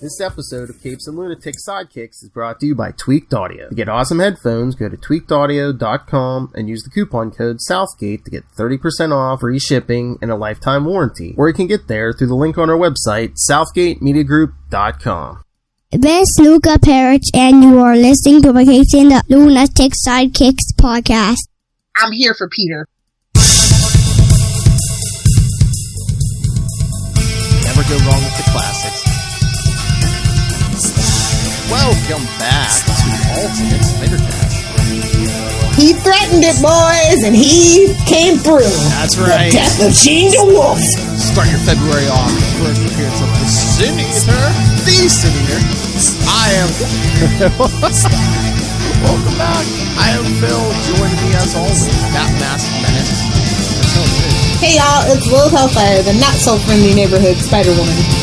This episode of Capes and Lunatic Sidekicks is brought to you by Tweaked Audio. To get awesome headphones, go to tweakedaudio.com and use the coupon code Southgate to get 30% off, free shipping, and a lifetime warranty. Or you can get there through the link on our website, southgatemediagroup.com. This is Luca Perich, and you are listening to Capes and the Lunatic Sidekicks podcast. I'm here for Peter. Never go wrong with the classics. Welcome back to Ultimate Spider-Cast. He threatened it, boys, and he came through. That's right. The death of Jean DeWolff. Start your February off with the first appearance of the Sin Eater. The Sin Eater. I am... Welcome back. I am Phil. Joining me as always, that masked menace. Hey, y'all, it's Lilith Hellfire, the not-so-friendly neighborhood Spider-Woman.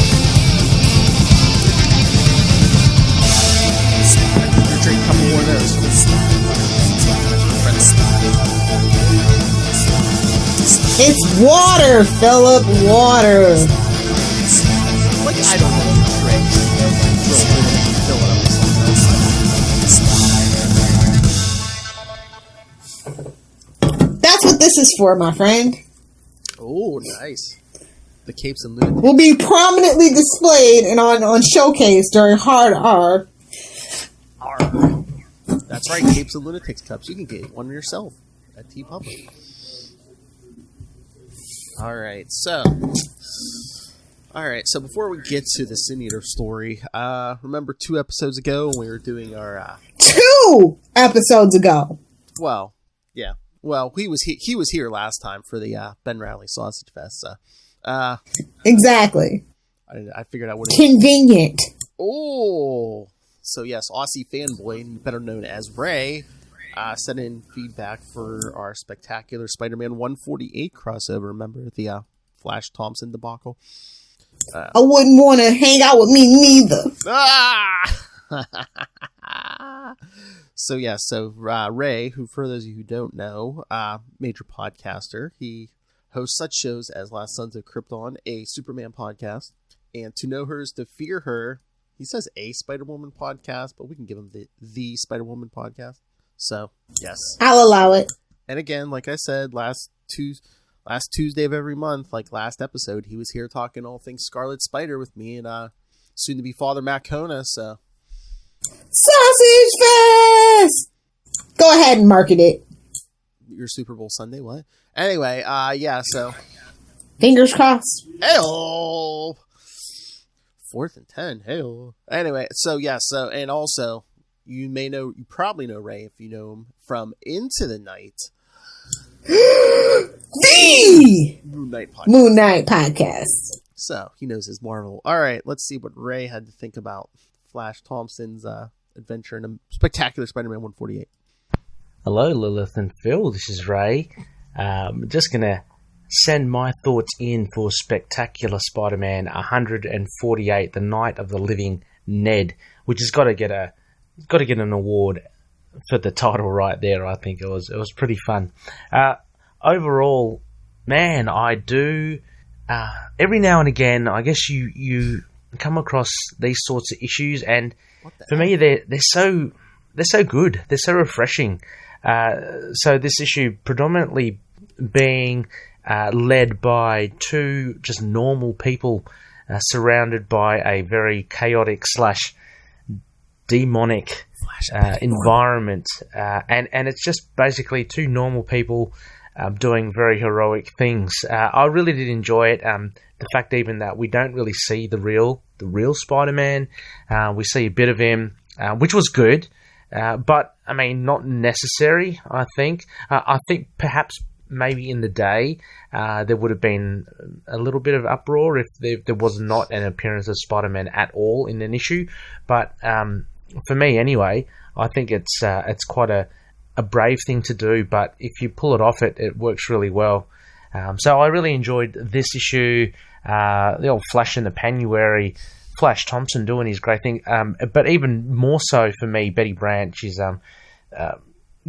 Drink a couple more of those. It's water, Philip, water. Like, I don't know the tricks. Fill it up. That's what this is for, my friend. Oh, nice. The Capes and Lunatic. Will be prominently displayed and on showcase during Hard R. That's right, Capes and Lunatics cups. You can get one yourself at TeePublic. Alright, so before we get to the Sin Eater story, remember 2 episodes ago when we were doing our 2 episodes ago. Well, yeah. Well, he was here last time for the Ben Rowley Sausage Fest, so exactly. I figured I would have convenient. Oh, so yes, Aussie fanboy, better known as Ray, sent in feedback for our spectacular Spider-Man 148 crossover. Remember the Flash Thompson debacle? I wouldn't want to hang out with me neither. So Ray, who for those of you who don't know, major podcaster, he hosts such shows as Last Sons of Krypton, a Superman podcast, and To Know Her is to Fear Her. He says a Spider-Woman podcast, but we can give him the Spider-Woman podcast. So, yes. I'll allow it. And again, like I said, last Tuesday of every month, like last episode, he was here talking all things Scarlet Spider with me and soon-to-be Father Matt Kona, so... Sausage Fest! Go ahead and market it. Your Super Bowl Sunday, what? Anyway, yeah, so... Fingers crossed. Hey-oh! 4th and 10. Hey-oh. Anyway, and also, you probably know Ray if you know him from Into the Night. The Moon Knight podcast. So, he knows his Marvel. Alright, let's see what Ray had to think about Flash Thompson's adventure in a spectacular Spider-Man 148. Hello, Lilith and Phil. This is Ray. Just going to send my thoughts in for Spectacular Spider-Man 148, The Night of the Living Ned, which has got to get an award for the title right there. I think it was pretty fun. Overall, man, I do every now and again. I guess you come across these sorts of issues, and for me, they're so good. They're so refreshing. So this issue predominantly being led by 2 just normal people surrounded by a very chaotic / demonic environment. And it's just basically 2 normal people doing very heroic things. I really did enjoy it. The fact even that we don't really see the real Spider-Man. We see a bit of him, which was good. But, I mean, not necessary, I think. I think perhaps maybe in the day there would have been a little bit of uproar if there was not an appearance of Spider-Man at all in an issue. But for me, anyway, I think it's quite a brave thing to do. But if you pull it off, it works really well. So I really enjoyed this issue. The old Flash in the Panuary, Flash Thompson doing his great thing. But even more so for me, Betty Brant, she's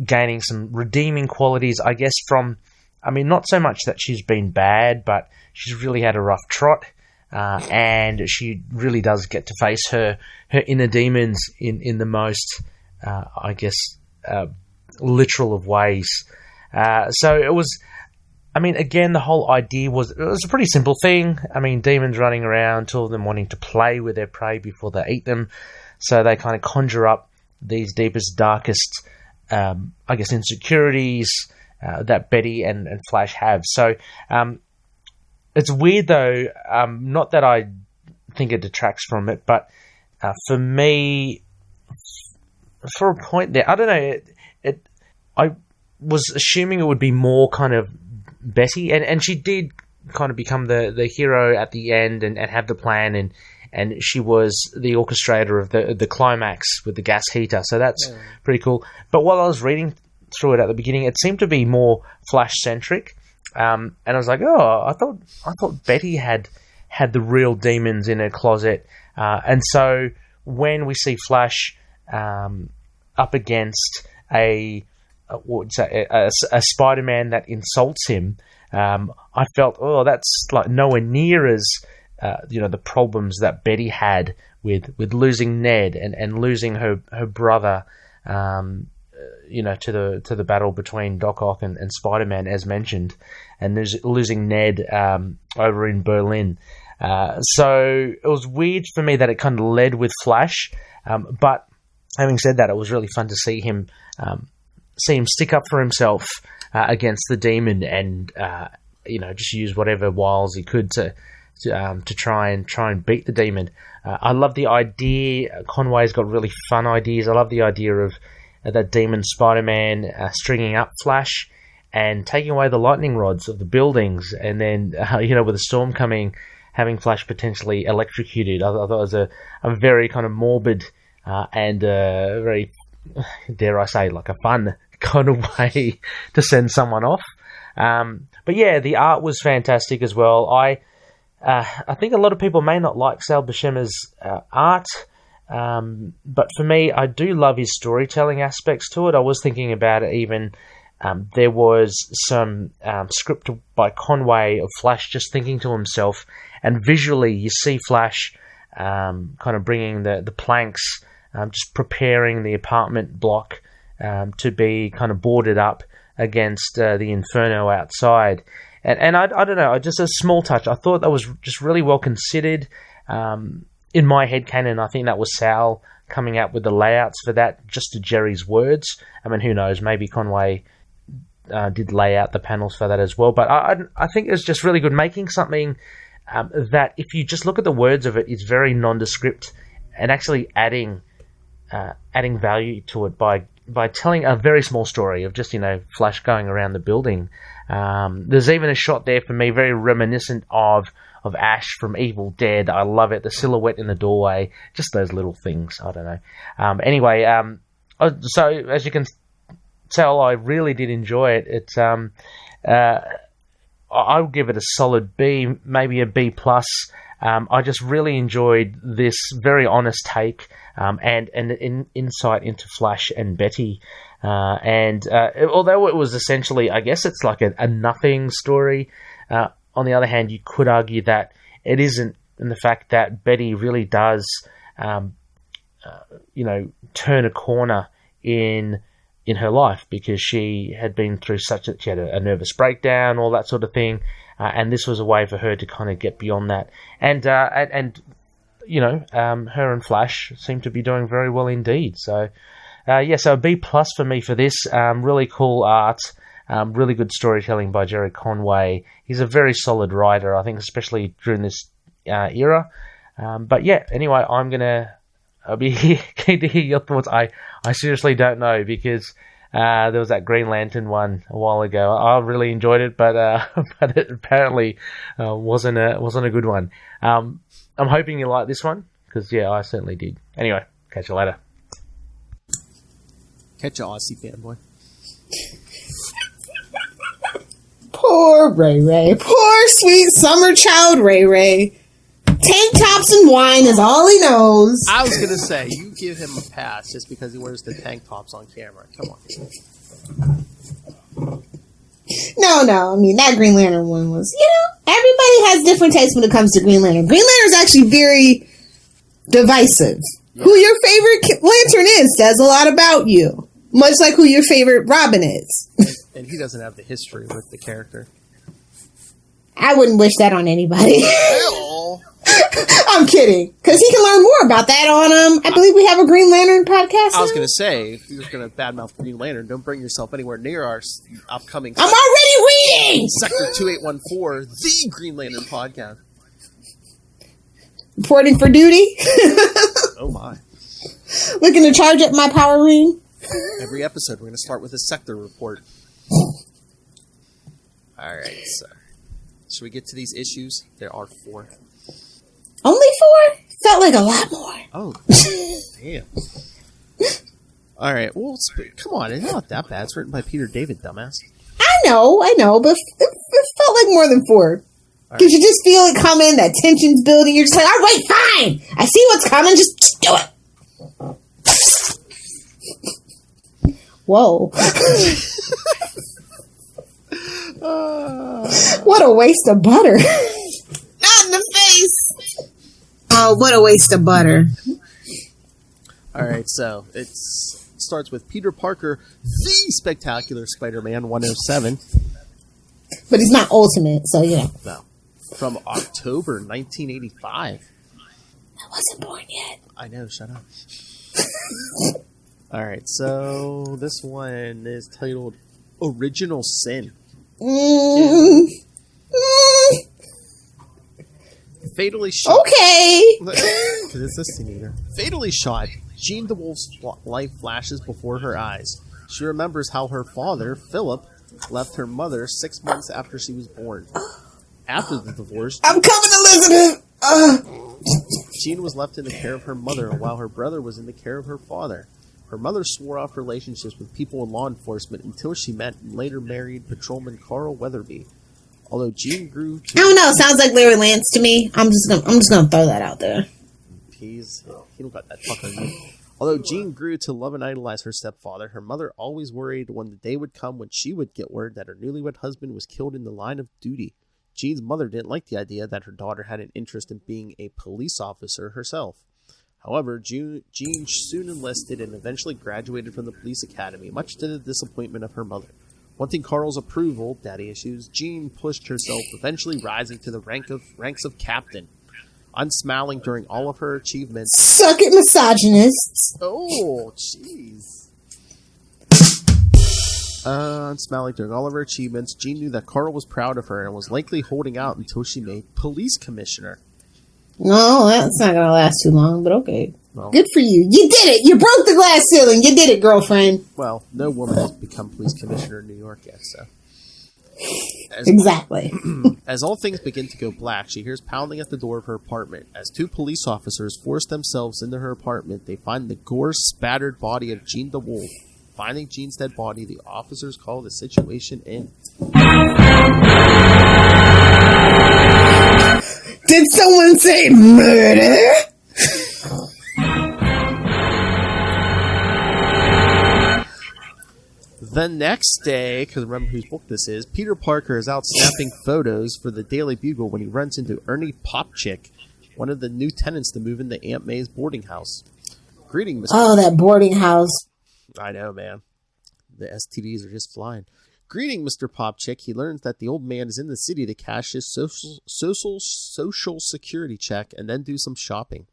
gaining some redeeming qualities, I guess, from... I mean, not so much that she's been bad, but she's really had a rough trot. and she really does get to face her inner demons in the most, I guess, literal of ways. So it was, I mean, again, the whole idea was, it was a pretty simple thing. I mean, demons running around, two of them wanting to play with their prey before they eat them. So they kind of conjure up these deepest, darkest, I guess, insecurities that Betty and Flash have. So it's weird, though, not that I think it detracts from it, but for me, for a point there, I don't know, I was assuming it would be more kind of Betty, and she did kind of become the hero at the end and have the plan, and she was the orchestrator of the climax with the gas heater, so that's pretty cool. But while I was reading through it at the beginning, it seemed to be more Flash-centric, and I was like, oh, I thought Betty had the real demons in her closet, and so when we see Flash up against a Spider-Man that insults him, I felt, oh, that's like nowhere near as the problems that Betty had with losing Ned and losing her brother, to the battle between Doc Ock and Spider-Man, as mentioned, and losing Ned over in Berlin. So it was weird for me that it kind of led with Flash, but having said that, it was really fun to see him stick up for himself against the demon, and just use whatever wiles he could to try and beat the demon. I love the idea. Conway's got really fun ideas. I love the idea of that demon Spider-Man stringing up Flash and taking away the lightning rods of the buildings, and then with a storm coming, having Flash potentially electrocuted. I thought it was a very kind of morbid and very, dare I say, like a fun kind of way to send someone off. But yeah, the art was fantastic as well. I think a lot of people may not like Sal Buscema's art, but for me, I do love his storytelling aspects to it. I was thinking about it even. There was some script by Conway of Flash just thinking to himself, and visually you see Flash kind of bringing the planks, just preparing the apartment block to be kind of boarded up against the inferno outside. And I don't know, just a small touch. I thought that was just really well considered. In my headcanon, I think that was Sal coming out with the layouts for that, just to Jerry's words. I mean, who knows, maybe Conway did lay out the panels for that as well. But I think it's just really good, making something that, if you just look at the words of it, is very nondescript, and actually adding value to it by telling a very small story of just, Flash going around the building. There's even a shot there for me very reminiscent of Ash from Evil Dead. I love it. The silhouette in the doorway, just those little things. I don't know. Anyway, so as you can tell, I really did enjoy it. It's I would give it a solid B, maybe a B plus. I just really enjoyed this very honest take and an insight into Flash and Betty. Although it was essentially, I guess it's like a nothing story, on the other hand, you could argue that it isn't, in the fact that Betty really does, turn a corner in her life, because she had been through she had a nervous breakdown, all that sort of thing. And this was a way for her to kind of get beyond that. And her and Flash seem to be doing very well indeed. So, so a B plus for me for this. Really cool art, really good storytelling by Jerry Conway. He's a very solid writer, I think, especially during this era. But yeah, anyway, I'll be keen to hear your thoughts. I seriously don't know, because there was that Green Lantern one a while ago. I really enjoyed it, but it apparently wasn't a good one. I'm hoping you like this one, because I certainly did. Anyway, catch you later. Catch you, Aussie fanboy. Poor Ray Ray. Poor sweet summer child Ray Ray. Tank tops and wine is all he knows. I was going to say, you give him a pass just because he wears the tank tops on camera. Come on. No. I mean, that Green Lantern one was, everybody has different tastes when it comes to Green Lantern. Green Lantern's actually very divisive. Yeah. Who your favorite Lantern is says a lot about you. Much like who your favorite Robin is. And he doesn't have the history with the character. I wouldn't wish that on anybody. I'm kidding. Because he can learn more about that on, I believe we have a Green Lantern podcast now. I was going to say, if you're going to badmouth Green Lantern, don't bring yourself anywhere near our upcoming... I'm already reading! Sector 2814, the Green Lantern podcast. Reporting for duty? Oh my. Looking to charge up my power ring? Every episode, we're going to start with a sector report. Alright, so... Should we get to these issues? There are 4. Only 4? Felt like a lot more. Oh, damn. Alright, well, come on, it's not that bad. It's written by Peter David, dumbass. I know, but it felt like more than 4. Because you just feel it coming, that tension's building. You're just like, all right, fine. I see what's coming, just do it. Whoa. What a waste of butter. Not in the face. Oh, what a waste of butter. Alright, so it starts with Peter Parker, the Spectacular Spider-Man 107. But he's not Ultimate, so No. From October 1985. I wasn't born yet. I know, shut up. Alright, so this one is titled Original Sin. Fatally shot. Okay. Because it's a sin eater. Fatally shot. Jean DeWolff's life flashes before her eyes. She remembers how her father, Philip, left her mother 6 months after she was born. After the divorce, I'm coming, Elizabeth. Jean was left in the care of her mother while her brother was in the care of her father. Her mother swore off relationships with people in law enforcement until she met and later married patrolman Carl Weatherby. Although Jean grew to... I don't know, sounds like Larry Lance to me. I'm just gonna throw that out there. He don't got that fuck on you. Although Jean grew to love and idolize her stepfather, her mother always worried when the day would come when she would get word that her newlywed husband was killed in the line of duty. Jean's mother didn't like the idea that her daughter had an interest in being a police officer herself. However, Jean soon enlisted and eventually graduated from the police academy, much to the disappointment of her mother. Wanting Carl's approval, daddy issues, Jean pushed herself, eventually rising to the ranks of captain. Unsmiling during all of her achievements. Suck it, misogynists. Oh, jeez. Unsmiling during all of her achievements, Jean knew that Carl was proud of her and was likely holding out until she made police commissioner. No, that's not going to last too long, but okay. Well, good for you. You did it. You broke the glass ceiling. You did it, girlfriend. Well, no woman has become police commissioner in New York yet, so. Exactly. As all things begin to go black, she hears pounding at the door of her apartment. As 2 police officers force themselves into her apartment, they find the gore-spattered body of Jean DeWolff. Finding Jean's dead body, the officers call the situation in. Did someone say murder? The next day, because remember whose book this is, Peter Parker is out snapping photos for the Daily Bugle when he runs into Ernie Popchick, one of the new tenants to move into Aunt May's boarding house. Greeting, Mr. Oh, that boarding house. I know, man. The STDs are just flying. Greeting, Mr. Popchick. He learns that the old man is in the city to cash his social security check and then do some shopping.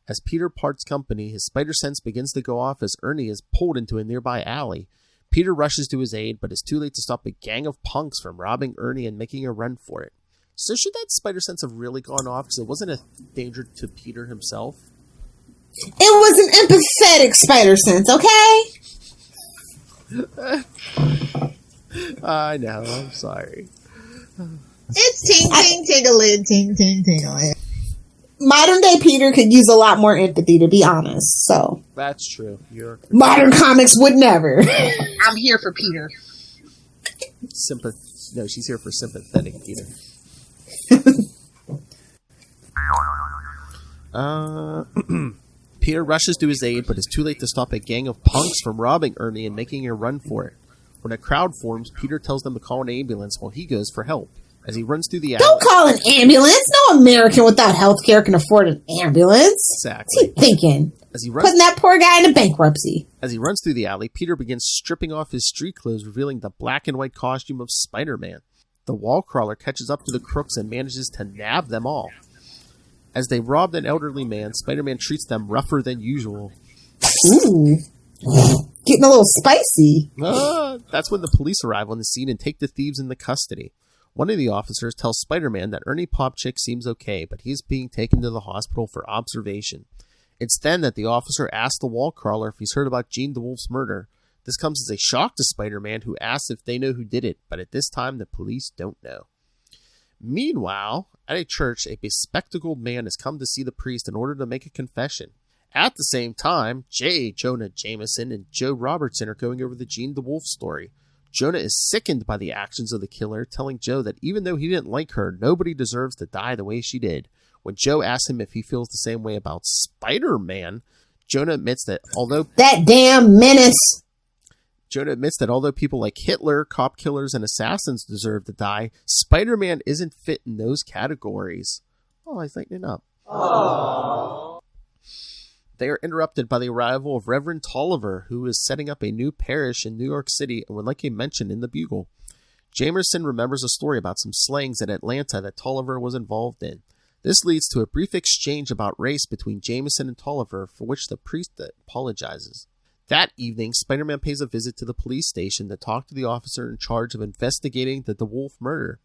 As Peter parts company, his spider sense begins to go off as Ernie is pulled into a nearby alley. Peter rushes to his aid, but it's too late to stop a gang of punks from robbing Ernie and making a run for it. So should that spider sense have really gone off because it wasn't a danger to Peter himself? It was an empathetic spider sense, okay? I know, I'm sorry. It's ting, ting, ting-a-lid, ting, ting, ting-a-lid. Modern day Peter could use a lot more empathy, to be honest, so. That's true. Modern comics would never. I'm here for Peter. No, she's here for sympathetic Peter. Peter rushes to his aid, but it's too late to stop a gang of punks from robbing Ernie and making a run for it. When a crowd forms, Peter tells them to call an ambulance while he goes for help. As he runs through the alley... Don't call an ambulance! No American without health care can afford an ambulance. Exactly. What's he thinking? Putting that poor guy into bankruptcy. As he runs through the alley, Peter begins stripping off his street clothes, revealing the black and white costume of Spider-Man. The wall crawler catches up to the crooks and manages to nab them all. As they rob an elderly man, Spider-Man treats them rougher than usual. Ooh. Getting a little spicy. That's when the police arrive on the scene and take the thieves into custody. One of the officers tells Spider-Man that Ernie Popchick seems okay, but he's being taken to the hospital for observation. It's then that the officer asks the wall crawler if he's heard about Jean DeWolff's murder. This comes as a shock to Spider-Man, who asks if they know who did it, but at this time the police don't know. Meanwhile, at a church, a bespectacled man has come to see the priest in order to make a confession. At the same time, J. Jonah Jameson and Joe Robertson are going over the Jean DeWolff story. Jonah is sickened by the actions of the killer, telling Joe that even though he didn't like her, nobody deserves to die the way she did. When Joe asks him if he feels the same way about Spider-Man, Jonah admits that although... That damn menace! Jonah admits that although people like Hitler, cop killers, and assassins deserve to die, Spider-Man isn't fit in those categories. Oh, he's lightening up. Aww. They are interrupted by the arrival of Reverend Tolliver, who is setting up a new parish in New York City and would like a mention in the Bugle. Jamerson remembers a story about some slayings in Atlanta that Tolliver was involved in. This leads to a brief exchange about race between Jameson and Tolliver, for which the priest apologizes. That evening, Spider-Man pays a visit to the police station to talk to the officer in charge of investigating the DeWolff murder.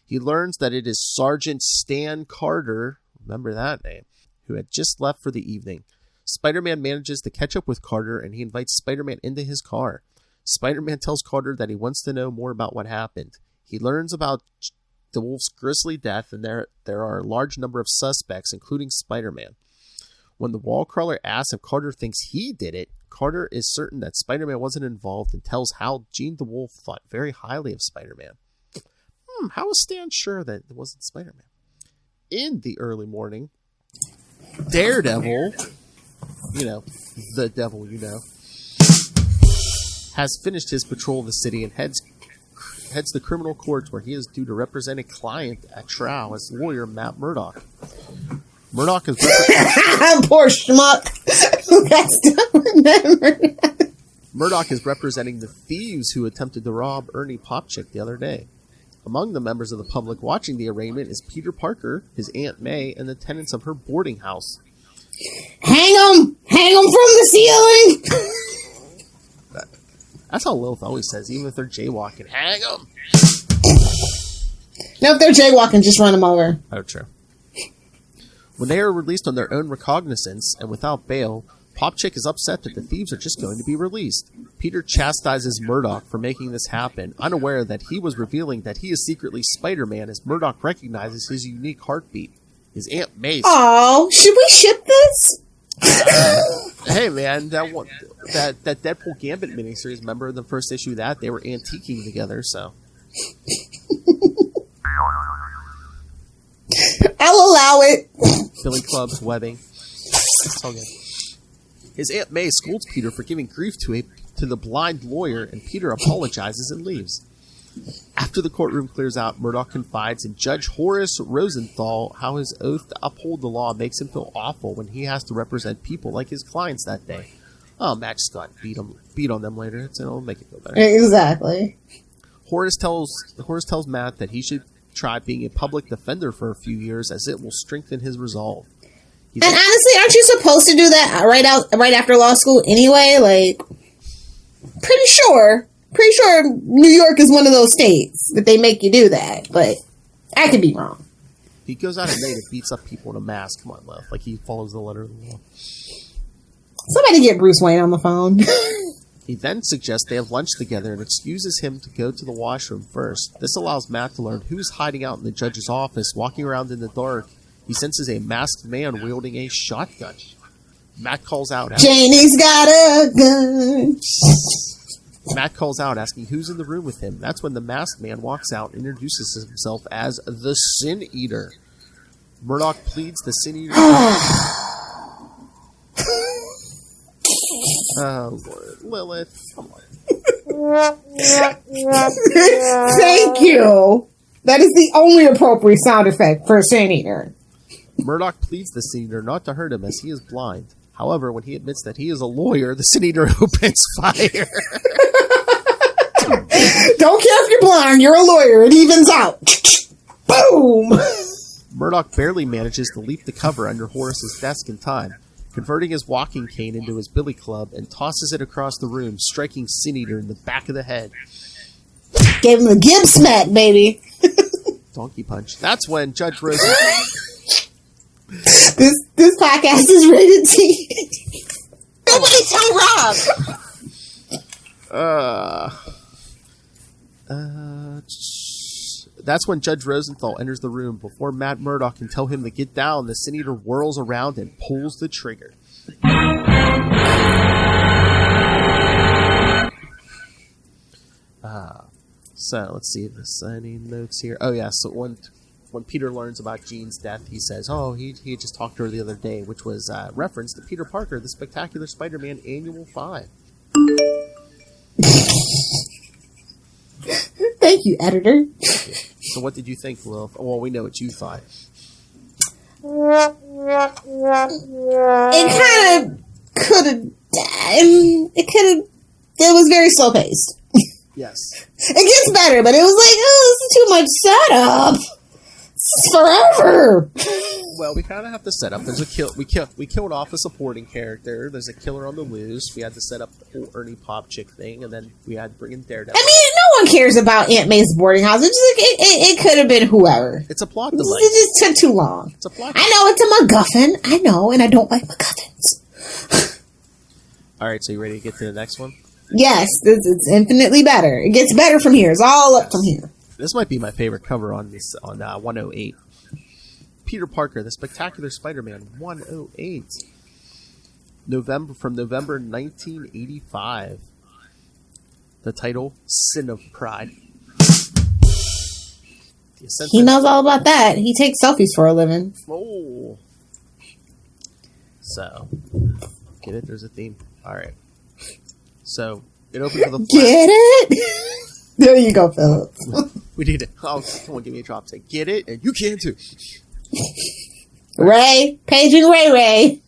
He learns that it is Sergeant Stan Carter, remember that name, who had just left for the evening. Spider-Man manages to catch up with Carter, and he invites Spider-Man into his car. Spider-Man tells Carter that he wants to know more about what happened. He learns about DeWolff's grisly death, and there are a large number of suspects, including Spider-Man. When the wall crawler asks if Carter thinks he did it, Carter is certain that Spider-Man wasn't involved and tells how Jean DeWolff thought very highly of Spider-Man. How is Stan sure that it wasn't Spider-Man? In the early morning, Daredevil... the devil, has finished his patrol of the city and heads to criminal courts where he is due to represent a client at trial as lawyer Matt Murdock. Murdock is poor schmuck. Murdock is representing the thieves who attempted to rob Ernie Popchick the other day. Among the members of the public watching the arraignment is Peter Parker, his Aunt May, and the tenants of her boarding house. Hang them from the ceiling. That's how Lilith always says, even if they're jaywalking. Hang them. No, if they're jaywalking, just run them over. Oh, true. When they are released on their own recognizance and without bail, Popchick is upset that the thieves are just going to be released. Peter chastises Murdock for making this happen, unaware that he was revealing that he is secretly Spider-Man as Murdock recognizes his unique heartbeat. His Aunt May. Oh, should we ship this? Hey man, that Deadpool Gambit miniseries, remember the first issue of that? They were antiquing together, so. I'll allow it. Billy Club's webbing. It's all good. His Aunt May scolds Peter for giving grief to the blind lawyer, and Peter apologizes and leaves. After the courtroom clears out, Murdock confides in Judge Horace Rosenthal how his oath to uphold the law makes him feel awful when he has to represent people like his clients that day. Oh, Matt just got beat on them later. It'll make it feel better. Exactly. Horace tells Matt that he should try being a public defender for a few years, as it will strengthen his resolve. And honestly, aren't you supposed to do that right after law school anyway? Like, pretty sure New York is one of those states that they make you do that, but I could be wrong. He goes out at night and beats up people in a mask. Come on, Lilith. Like he follows the letter of the law. Somebody get Bruce Wayne on the phone. He then suggests they have lunch together and excuses him to go to the washroom first. This allows Matt to learn who's hiding out in the judge's office, walking around in the dark. He senses a masked man wielding a shotgun. Matt calls out. Janie's got a gun. Matt calls out, asking who's in the room with him. That's when the masked man walks out and introduces himself as the Sin Eater. Murdock pleads the Sin Eater. Oh, Lord. Lilith, come on. Thank you. That is the only appropriate sound effect for a Sin Eater. Murdoch pleads the Sin Eater not to hurt him as he is blind. However, when he admits that he is a lawyer, the Sin Eater opens fire. Don't care if you're blind, you're a lawyer. It evens out. Boom! Murdoch barely manages to leap the cover under Horace's desk in time, converting his walking cane into his billy club and tosses it across the room, striking Sin Eater in the back of the head. Gave him a Gibb smack, baby. Donkey punch. That's when Judge Rosen... This podcast is rated T. Nobody tell Rob. That's when Judge Rosenthal enters the room. Before Matt Murdoch can tell him to get down, the Sin Eater whirls around and pulls the trigger. So let's see the signing notes here. Oh yeah, so when Peter learns about Jean's death, he says, "Oh, he just talked to her the other day," which was reference to Peter Parker, the Spectacular Spider-Man Annual 5. Thank you, editor. So what did you think, Lil? Well, we know what you thought. It kind of could have... It was very slow paced. Yes. It gets better, but it was like, oh, this is too much setup. Forever. Well, we kind of have to set up. There's a kill. We killed off a supporting character. There's a killer on the loose. We had to set up the whole Ernie Pop chick thing, and then we had to bring in Daredevil. I mean, no one cares about Aunt May's boarding house. It could have been whoever. It's a plot device. It just took too long. It's a plot. I know it's a MacGuffin. I know, and I don't like MacGuffins. All right, so you ready to get to the next one? Yes, it's infinitely better. It gets better from here. It's all up from here. This might be my favorite cover on this 108. Peter Parker, the Spectacular Spider-Man 108. November 1985. The title, Sin of Pride. He knows all about that. He takes selfies for a living. Oh. So, get it? There's a theme. All right. So, it opens with a flash. Get it? There you go, Philip. We need it. Oh, come on, give me a drop. Say, get it? And you can too. Ray. Paging Ray.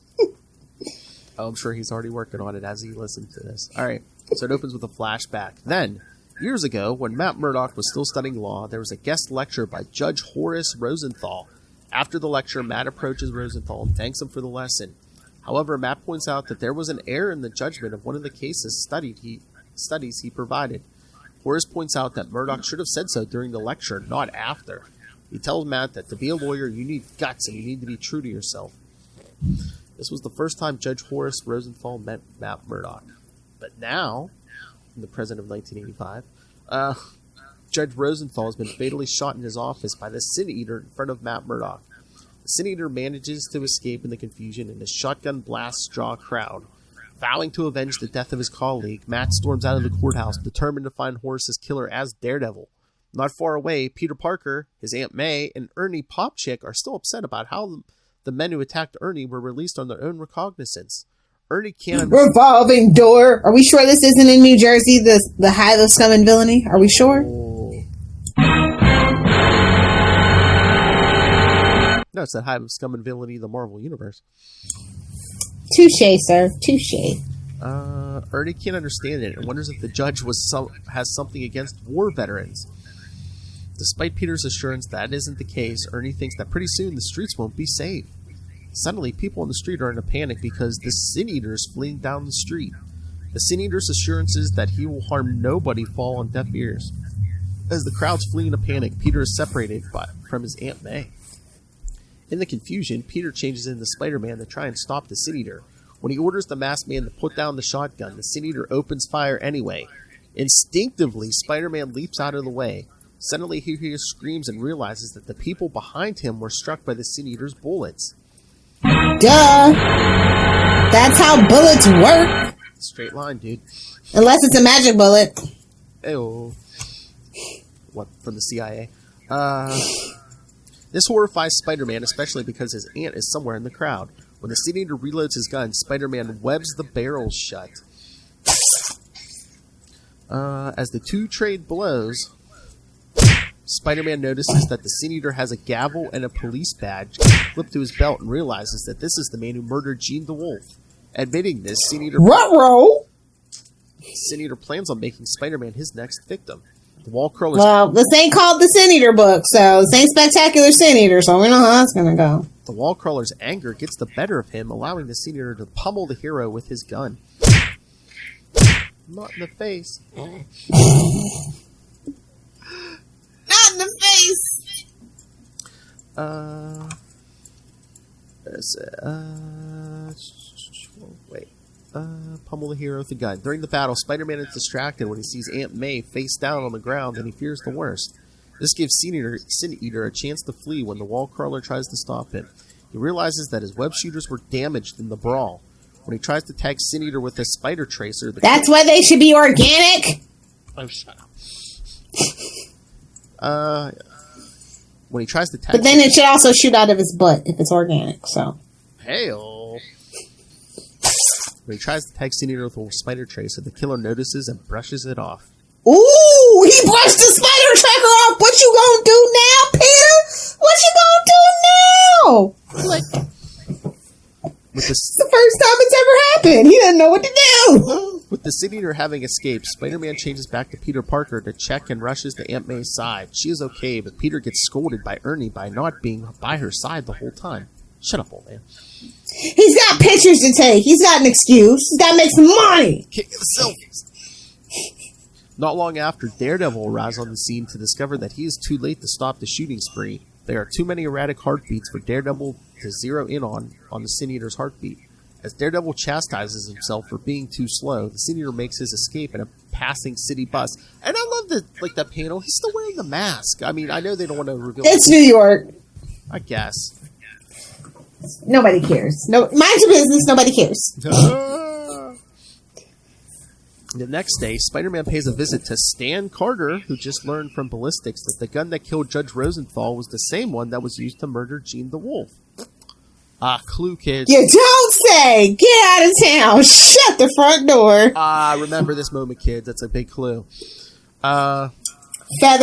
Oh, I'm sure he's already working on it as he listens to this. All right. So it opens with a flashback. Then, years ago, when Matt Murdoch was still studying law, there was a guest lecture by Judge Horace Rosenthal. After the lecture, Matt approaches Rosenthal and thanks him for the lesson. However, Matt points out that there was an error in the judgment of one of the cases studies he provided. Horace points out that Murdoch should have said so during the lecture, not after. He tells Matt that to be a lawyer, you need guts and you need to be true to yourself. This was the first time Judge Horace Rosenthal met Matt Murdoch. But now, in the present of 1985, Judge Rosenthal has been fatally shot in his office by the Sin Eater in front of Matt Murdoch. The Sin Eater manages to escape in the confusion and a shotgun blasts draw a crowd. Vowing to avenge the death of his colleague, Matt storms out of the courthouse, determined to find Horace's killer as Daredevil. Not far away, Peter Parker, his Aunt May, and Ernie Popchick are still upset about how the men who attacked Ernie were released on their own recognizance. Ernie can't... Revolving door. Are we sure this isn't in New Jersey, the hive of scum and villainy? Are we sure? Oh. No, it's that hive of scum and villainy, the Marvel Universe. Touché, sir. Touché. Ernie can't understand it and wonders if the judge has something against war veterans. Despite Peter's assurance that isn't the case, Ernie thinks that pretty soon the streets won't be safe. Suddenly, people on the street are in a panic because the Sin Eater is fleeing down the street. The Sin Eater's assurances that he will harm nobody fall on deaf ears. As the crowd's fleeing in a panic, Peter is separated from his Aunt May. In the confusion, Peter changes into Spider-Man to try and stop the Sin Eater. When he orders the masked man to put down the shotgun, the Sin Eater opens fire anyway. Instinctively, Spider-Man leaps out of the way. Suddenly, he hears screams and realizes that the people behind him were struck by the Sin Eater's bullets. Duh! That's how bullets work! Straight line, dude. Unless it's a magic bullet. Ew. What, from the CIA? This horrifies Spider-Man, especially because his aunt is somewhere in the crowd. When the Sin Eater reloads his gun, Spider-Man webs the barrels shut. As the two trade blows, Spider-Man notices that the Sin Eater has a gavel and a police badge clipped to his belt and realizes that this is the man who murdered Jean DeWolff. Admitting this, Sin Eater plans on making Spider-Man his next victim. The wall crawlers. Well, this ain't called the Sin Eater book, so this ain't Spectacular Sin Eater, so we know how that's gonna go. The wall crawler's anger gets the better of him, allowing the Sin Eater to pummel the hero with his gun. Not in the face. Not in the face! Pummel the hero with the gun. During the battle, Spider-Man is distracted when he sees Aunt May face down on the ground, and he fears the worst. This gives Sin Eater a chance to flee when the wall crawler tries to stop him. He realizes that his web shooters were damaged in the brawl. When he tries to tag Sin Eater with his spider tracer... That's why they should be organic? Oh, shut up. When he tries to tag... But then it should also shoot out of his butt if it's organic, so... Hail! When he tries to tag Sin Eater with a spider tracer, the killer notices and brushes it off. Ooh! He brushed the spider tracker off! What you gonna do now, Peter? What you gonna do now? It's the first time it's ever happened. He doesn't know what to do. With the Sin Eater having escaped, Spider-Man changes back to Peter Parker to check and rushes to Aunt May's side. She is okay, but Peter gets scolded by Ernie by not being by her side the whole time. Shut up, old man. He's got pictures to take. He's got an excuse. He's got to make some money. King of the selfies. Not long after, Daredevil arrives on the scene to discover that he is too late to stop the shooting spree. There are too many erratic heartbeats for Daredevil to zero in on the Sin Eater's heartbeat. As Daredevil chastises himself for being too slow, the Sin Eater makes his escape in a passing city bus. And I love that panel. He's still wearing the mask. I mean, I know they don't want to reveal... It's New York. I guess. Nobody cares. No, mind your business. Nobody cares. The next day, Spider-Man pays a visit to Stan Carter, who just learned from ballistics that the gun that killed Judge Rosenthal was the same one that was used to murder Jean DeWolff. Clue, kids. You don't say! Get out of town! Shut the front door! Remember this moment, kids. That's a big clue. Feather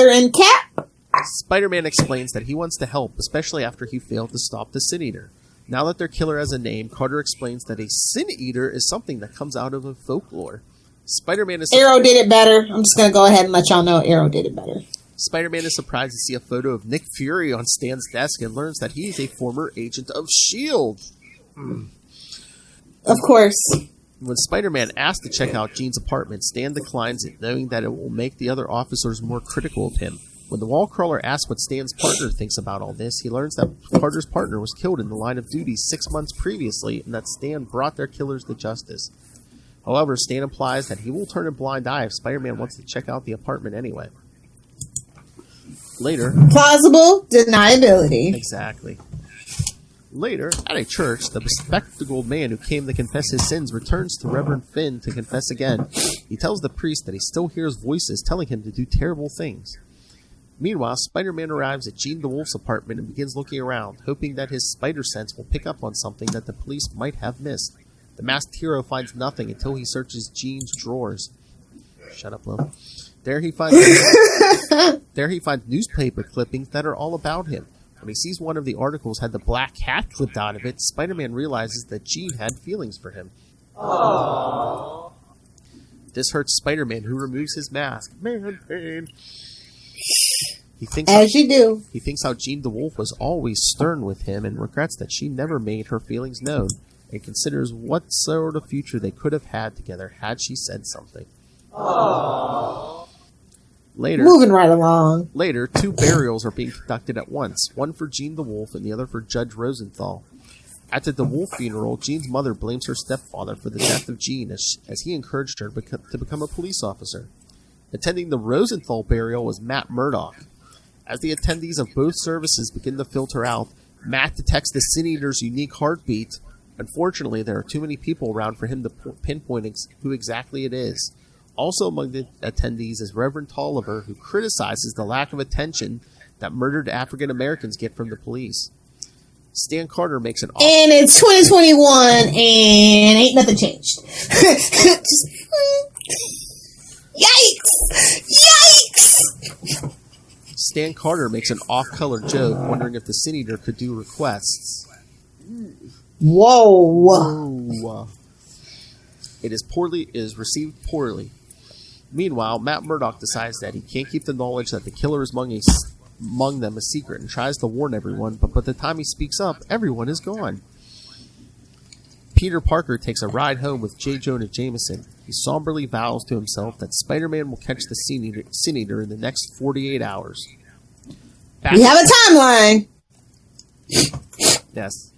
and cap? Spider-Man explains that he wants to help, especially after he failed to stop the Sin Eater. Now that their killer has a name, Carter explains that a Sin Eater is something that comes out of a folklore. Spider-Man is... Arrow did it better. I'm just going to go ahead and let y'all know Arrow did it better. Spider-Man is surprised to see a photo of Nick Fury on Stan's desk and learns that he is a former agent of S.H.I.E.L.D. Of course. When Spider-Man asks to check out Jean's apartment, Stan declines it, knowing that it will make the other officers more critical of him. When the wall crawler asks what Stan's partner thinks about all this, he learns that Carter's partner was killed in the line of duty 6 months previously, and that Stan brought their killers to justice. However, Stan implies that he will turn a blind eye if Spider-Man wants to check out the apartment anyway. Later... Plausible deniability. Exactly. Later, at a church, the bespectacled man who came to confess his sins returns to Reverend Finn to confess again. He tells the priest that he still hears voices telling him to do terrible things. Meanwhile, Spider-Man arrives at Jean DeWolff's apartment and begins looking around, hoping that his spider sense will pick up on something that the police might have missed. The masked hero finds nothing until he searches Jean's drawers. Shut up, Lil. There he finds newspaper clippings that are all about him. When he sees one of the articles had the black cat clipped out of it, Spider-Man realizes that Jean had feelings for him. Aww. This hurts Spider-Man, who removes his mask. Man pain. He thinks how Jean DeWolff was always stern with him and regrets that she never made her feelings known, and considers what sort of future they could have had together had she said something. Aww. Moving right along. Later, 2 burials are being conducted at once, one for Jean DeWolff and the other for Judge Rosenthal. At the DeWolff funeral, Jean's mother blames her stepfather for the death of Jean as he encouraged her to become a police officer. Attending the Rosenthal burial was Matt Murdock. As the attendees of both services begin to filter out, Matt detects the Sin Eater's unique heartbeat. Unfortunately, there are too many people around for him to pinpoint who exactly it is. Also among the attendees is Reverend Tolliver, who criticizes the lack of attention that murdered African Americans get from the police. Stan Carter makes an offer. And it's 2021, and ain't nothing changed. Yikes! Yikes! Stan Carter makes an off-color joke, wondering if the Sin Eater could do requests. Whoa! Whoa. It is received poorly. Meanwhile, Matt Murdock decides that he can't keep the knowledge that the killer is among them a secret and tries to warn everyone, but by the time he speaks up, everyone is gone. Peter Parker takes a ride home with J. Jonah Jameson. He somberly vows to himself that Spider-Man will catch the Sin Eater in the next 48 hours. We have a timeline! Yes.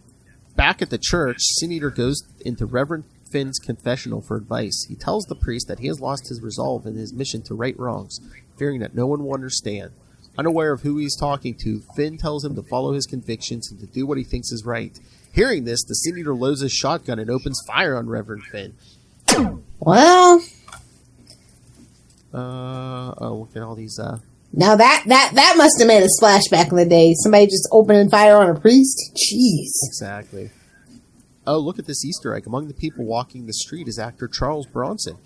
Back at the church, Sin Eater goes into Reverend Finn's confessional for advice. He tells the priest that he has lost his resolve in his mission to right wrongs, fearing that no one will understand. Unaware of who he's talking to, Finn tells him to follow his convictions and to do what he thinks is right. Hearing this, the Sin Eater loads his shotgun and opens fire on Reverend Finn. Well... look at all these, Now that must have made a splash back in the day. Somebody just opening fire on a priest? Jeez. Exactly. Oh, look at this Easter egg. Among the people walking the street is actor Charles Bronson.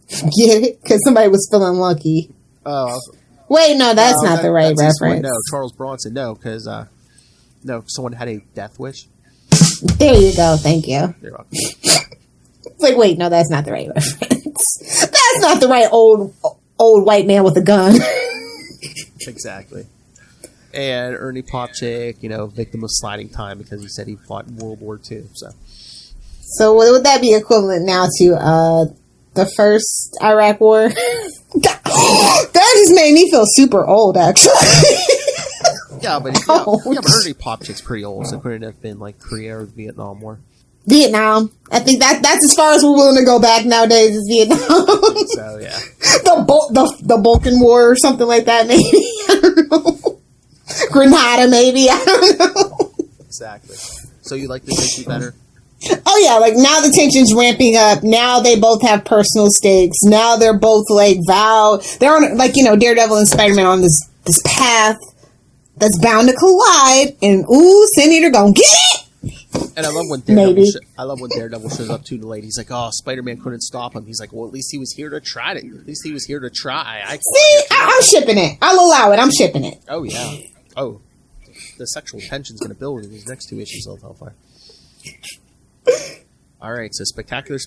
Get it? Because somebody was feeling lucky. Oh. Wait, no, that's not the right reference. No, Charles Bronson, no, because, someone had a death wish. There you go, thank you. You're welcome. It's like, wait, no, that's not the right reference. That's not the right old white man with a gun. Exactly. And Ernie Popchick, victim of sliding time because he said he fought in World War II. So what would that be equivalent now to the first Iraq War? That just made me feel super old, actually. Yeah, but Ernie Popchick's pretty old, so couldn't it have been like Korea or the Vietnam War? Vietnam. I think that's as far as we're willing to go back nowadays is Vietnam. I think so, yeah. The Balkan War or something like that, maybe. I don't know. Grenada, maybe. I don't know. Exactly. So you like this issue better? Oh yeah, like now the tension's ramping up. Now they both have personal stakes. Now they're both like they're on Daredevil and Spider-Man on this path that's bound to collide. And Sin Eater gonna get it. And I love when Daredevil shows up too late. He's like, "Oh, Spider-Man couldn't stop him." He's like, "Well, at least he was here to try it. At least he was here to try." I'm shipping it. I'll allow it. I'm shipping it. Oh yeah. Oh, the sexual tension's going to build in these next two issues of Hellfire. All right, so Spectacular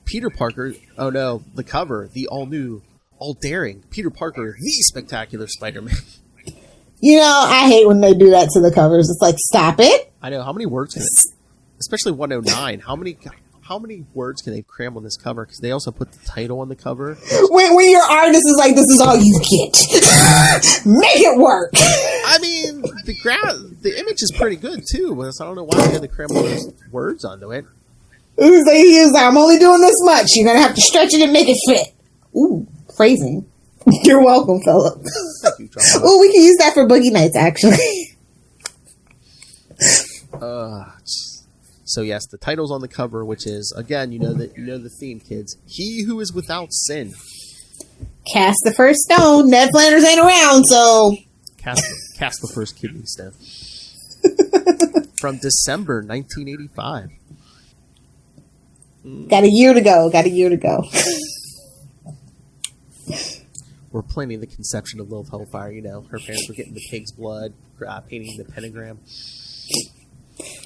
Peter Parker. Oh no, the cover, the all-new, all-daring Peter Parker, the Spectacular Spider-Man. I hate when they do that to the covers. It's like, stop it. I know. How many words can it, especially 109, how many words can they cram on this cover? Because they also put the title on the cover. When your artist is like, this is all you get. Make it work. I mean, the image is pretty good, too. But I don't know why they had to cram all those words onto it. He was like, I'm only doing this much. You're going to have to stretch it and make it fit. Ooh, phrasing. You're welcome, Philip. Thank you, John. Oh, we can use that for Boogie Nights, actually. So yes, the title's on the cover, which is, again, you know the theme, kids. He who is without sin. Cast the first stone. Ned Flanders ain't around, so cast the first kidney stone. From December 1985. Got a year to go. We're planning the conception of Lilith Hellfire. Her parents were getting the pig's blood, painting the pentagram.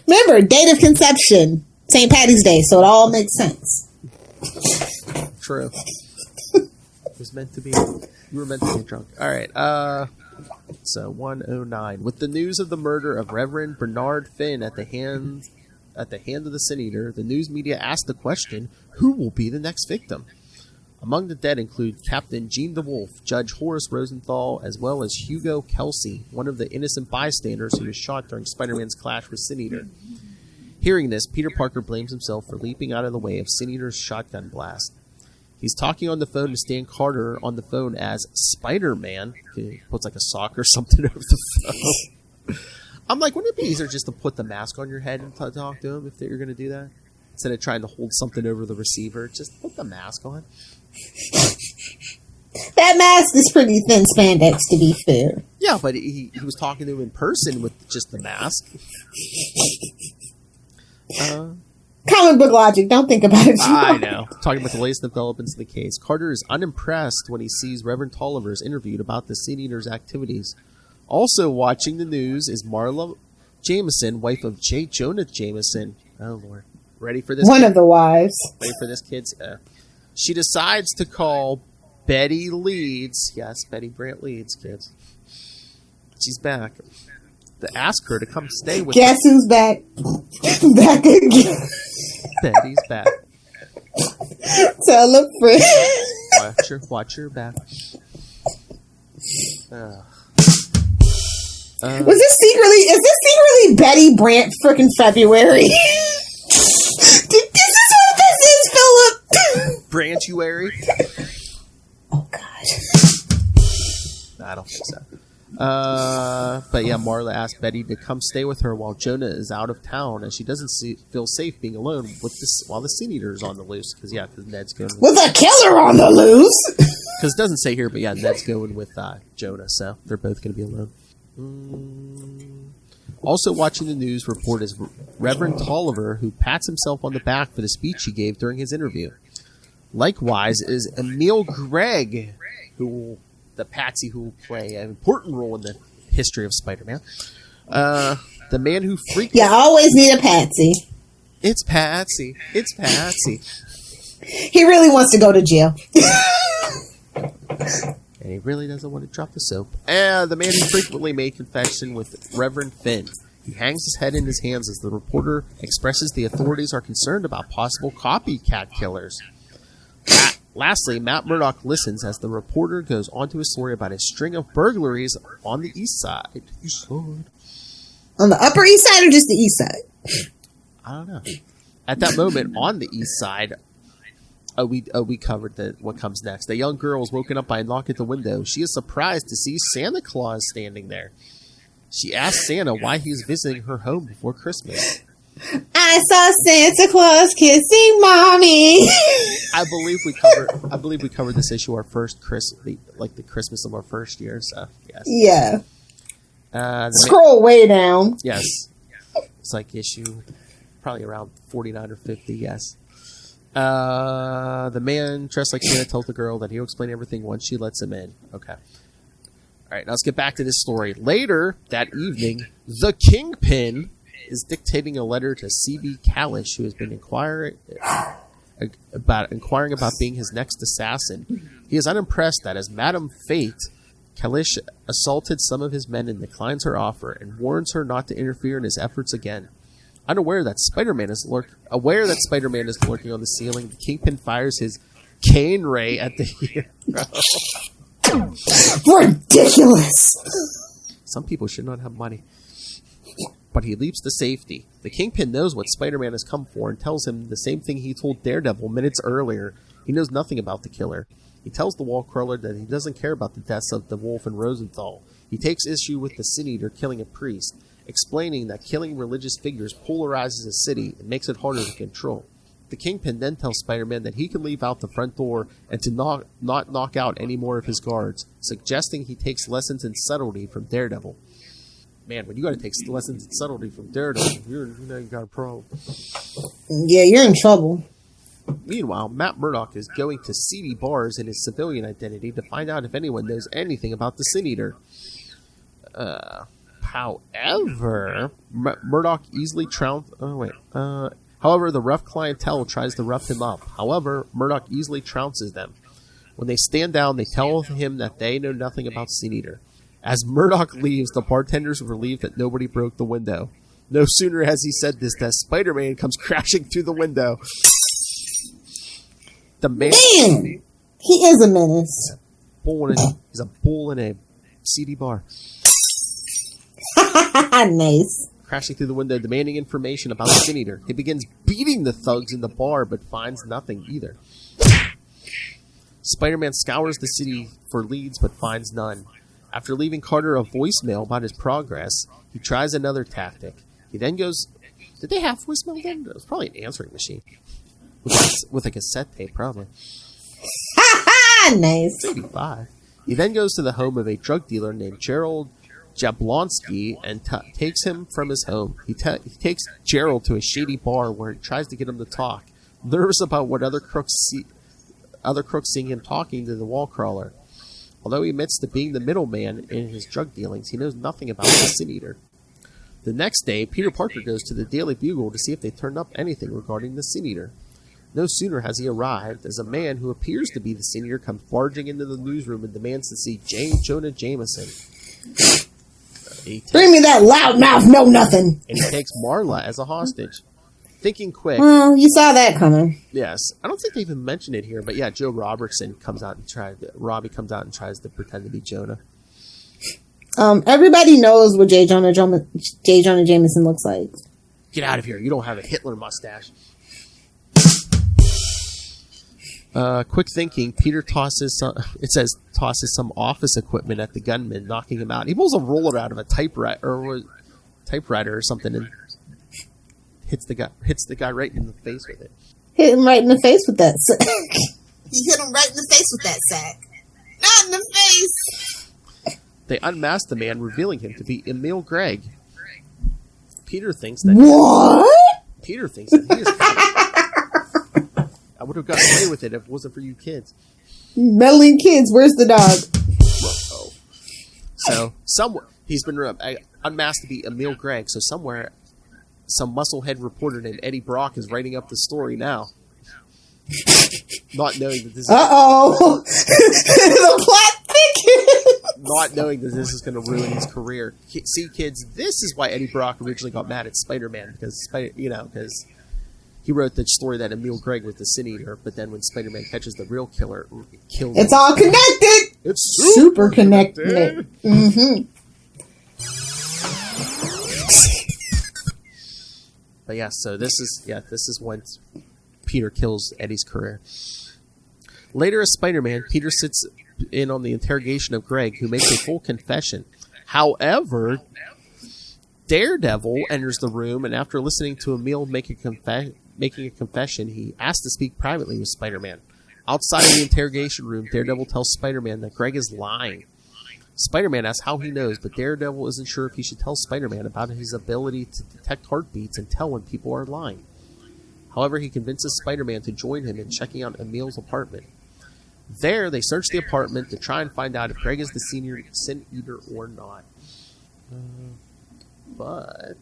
Remember, date of conception, St. Patty's Day, so it all makes sense. True. It was meant to be. You were meant to be drunk. All right. So 109. With the news of the murder of Reverend Bernard Finn at the hand of the Sin Eater, the news media asked the question: who will be the next victim? Among the dead include Captain Jean DeWolff, Judge Horace Rosenthal, as well as Hugo Kelsey, one of the innocent bystanders who was shot during Spider-Man's clash with Sin Eater. Hearing this, Peter Parker blames himself for leaping out of the way of Sin Eater's shotgun blast. He's talking on the phone to Stan Carter on the phone as Spider-Man. He puts like a sock or something over the phone. I'm like, wouldn't it be easier just to put the mask on your head and talk to him if you're going to do that? Instead of trying to hold something over the receiver, just put the mask on. That mask is pretty thin spandex, to be fair. Yeah, but he was talking to him in person with just the mask. Comic book logic. Don't think about it. I know. Talking about the latest developments in the case, Carter is unimpressed when he sees Reverend Tolliver is interviewed about the Sin Eater's activities. Also watching the news is Marla Jameson, wife of J. Jonah Jameson. Oh, Lord. Ready for this? One kid? of the wives. Ready for this, kids? She decides to call Betty Leeds. Yes, Betty Brant Leeds, kids. She's back. To ask her to come stay with Guess who's back? Back again. Betty's back. Tell a friend. Watch her back. Is this secretly Betty Brant frickin' February? This is what this is, Philip. Brantuary? Oh, God. I don't think so. But yeah, Marla asked Betty to come stay with her while Jonah is out of town, as she doesn't feel safe being alone with this while the Sin Eater is on the loose. Because Ned's going with a killer on the loose. Because it doesn't say here, but yeah, Ned's going with Jonah, so they're both going to be alone. Also watching the news report is Reverend Tolliver, who pats himself on the back for the speech he gave during his interview. Likewise is Emil Gregg, the Patsy who will play an important role in the history of Spider-Man. The man who freaked... Yeah, I always need a Patsy. It's Patsy. It's Patsy. He really wants to go to jail. And he really doesn't want to drop the soap. The man who frequently made confession with Reverend Finn. He hangs his head in his hands as the reporter expresses the authorities are concerned about possible copycat killers. Lastly, Matt Murdock listens as the reporter goes on to a story about a string of burglaries on the east side. On the Upper East Side or just the East Side? I don't know. At that moment, on the east side... we covered what comes next. A young girl is woken up by a knock at the window. She is surprised to see Santa Claus standing there. She asks Santa why he is visiting her home before Christmas. I saw Santa Claus kissing mommy. I believe we covered this issue our first the Christmas of our first year. So yes. Yeah. Scroll way down. Yes. It's like issue probably around 49 or 50. Yes. The man dressed like Santa tells the girl that he'll explain everything once she lets him in. Okay. Alright, now let's get back to this story. Later that evening, the Kingpin is dictating a letter to C.B. Kalish, who has been inquiring about being his next assassin. He is unimpressed that as Madame Fate, Kalish assaulted some of his men and declines her offer, and warns her not to interfere in his efforts again. Aware that Spider-Man is lurking on the ceiling, the Kingpin fires his cane ray at the hero. Ridiculous! Some people should not have money. But he leaps to safety. The Kingpin knows what Spider-Man has come for and tells him the same thing he told Daredevil minutes earlier. He knows nothing about the killer. He tells the Wallcrawler that he doesn't care about the deaths of DeWolff and Rosenthal. He takes issue with the Sin Eater killing a priest, explaining that killing religious figures polarizes a city and makes it harder to control. The Kingpin then tells Spider-Man that he can leave out the front door and to not knock out any more of his guards, suggesting he takes lessons in subtlety from Daredevil. Man, when you got to take lessons in subtlety from Daredevil, you got a problem. Yeah, you're in trouble. Meanwhile, Matt Murdock is going to seedy bars in his civilian identity to find out if anyone knows anything about the Sin Eater. However, Murdock easily However, the rough clientele tries to rough him up. However, Murdock easily trounces them. When they stand down, they tell him that they know nothing about Sin Eater. As Murdock leaves, the bartenders are relieved that nobody broke the window. No sooner has he said this than Spider-Man comes crashing through the window. The man... Damn! He is a menace. He's a bull in a seedy bar. Nice. Crashing through the window, demanding information about the Sin Eater. He begins beating the thugs in the bar, but finds nothing either. Spider-Man scours the city for leads, but finds none. After leaving Carter a voicemail about his progress, he tries another tactic. He then goes... Did they have voicemail then? It was probably an answering machine. With a cassette tape, probably. Nice. Maybe 5. He then goes to the home of a drug dealer named Gerald Jablonski and takes him from his home. He takes Gerald to a shady bar where he tries to get him to talk, nervous about what other crooks seeing him talking to the wall crawler. Although he admits to being the middleman in his drug dealings, he knows nothing about the Sin Eater. The next day, Peter Parker goes to the Daily Bugle to see if they turned up anything regarding the Sin Eater. No sooner has he arrived, as a man who appears to be the Sin Eater comes barging into the newsroom and demands to see J. Jonah Jameson. Bring me that loudmouth know-nothing! And he takes Marla as a hostage. Thinking quick. Well, you saw that coming. Yes. I don't think they even mentioned it here, but yeah, Robbie comes out and tries to pretend to be Jonah. Everybody knows what J. Jonah Jameson looks like. Get out of here. You don't have a Hitler mustache. Quick thinking, Peter tosses some office equipment at the gunman, knocking him out. He pulls a roller out of a typewriter or something and hits the guy right in the face with it. Hit him right in the face with that sack. He hit him right in the face with that sack. Not in the face! They unmask the man, revealing him to be Emil Gregg. Peter thinks that he is I would have gotten away with it if it wasn't for you kids. Meddling kids, where's the dog? So, somewhere, he's been unmasked to be Emil Gregg, so somewhere, some musclehead reporter named Eddie Brock is writing up the story now. Not knowing that this is... Uh-oh! The plot thickens! Not knowing that this is going to ruin his career. See, kids, this is why Eddie Brock originally got mad at Spider-Man, because he wrote the story that Emil Gregg was the Sin Eater, but then when Spider-Man catches the real killer, it kills him. It's all connected! It's super connected. Mm-hmm. But yeah, so this is when Peter kills Eddie's career. Later as Spider-Man, Peter sits in on the interrogation of Gregg, who makes a full confession. However, Daredevil enters the room, and after listening to Emil making a confession, he asks to speak privately with Spider-Man. Outside of the interrogation room, Daredevil tells Spider-Man that Gregg is lying. Spider-Man asks how he knows, but Daredevil isn't sure if he should tell Spider-Man about his ability to detect heartbeats and tell when people are lying. However, he convinces Spider-Man to join him in checking out Emil's apartment. There, they search the apartment to try and find out if Gregg is the Sin Eater or not. But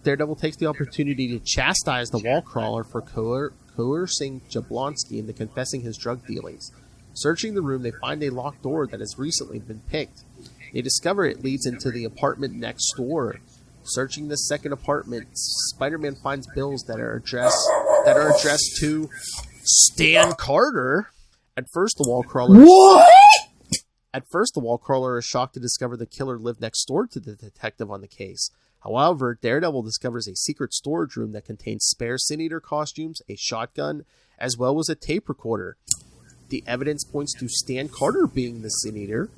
Daredevil takes the opportunity to chastise the wall crawler for coercing Jablonski into confessing his drug dealings. Searching the room, they find a locked door that has recently been picked. They discover it leads into the apartment next door. Searching the second apartment, Spider-Man finds bills that are addressed to Stan Carter. At first, the wall crawler is shocked to discover the killer lived next door to the detective on the case. However, Daredevil discovers a secret storage room that contains spare Sin Eater costumes, a shotgun, as well as a tape recorder. The evidence points to Stan Carter being the Sin Eater,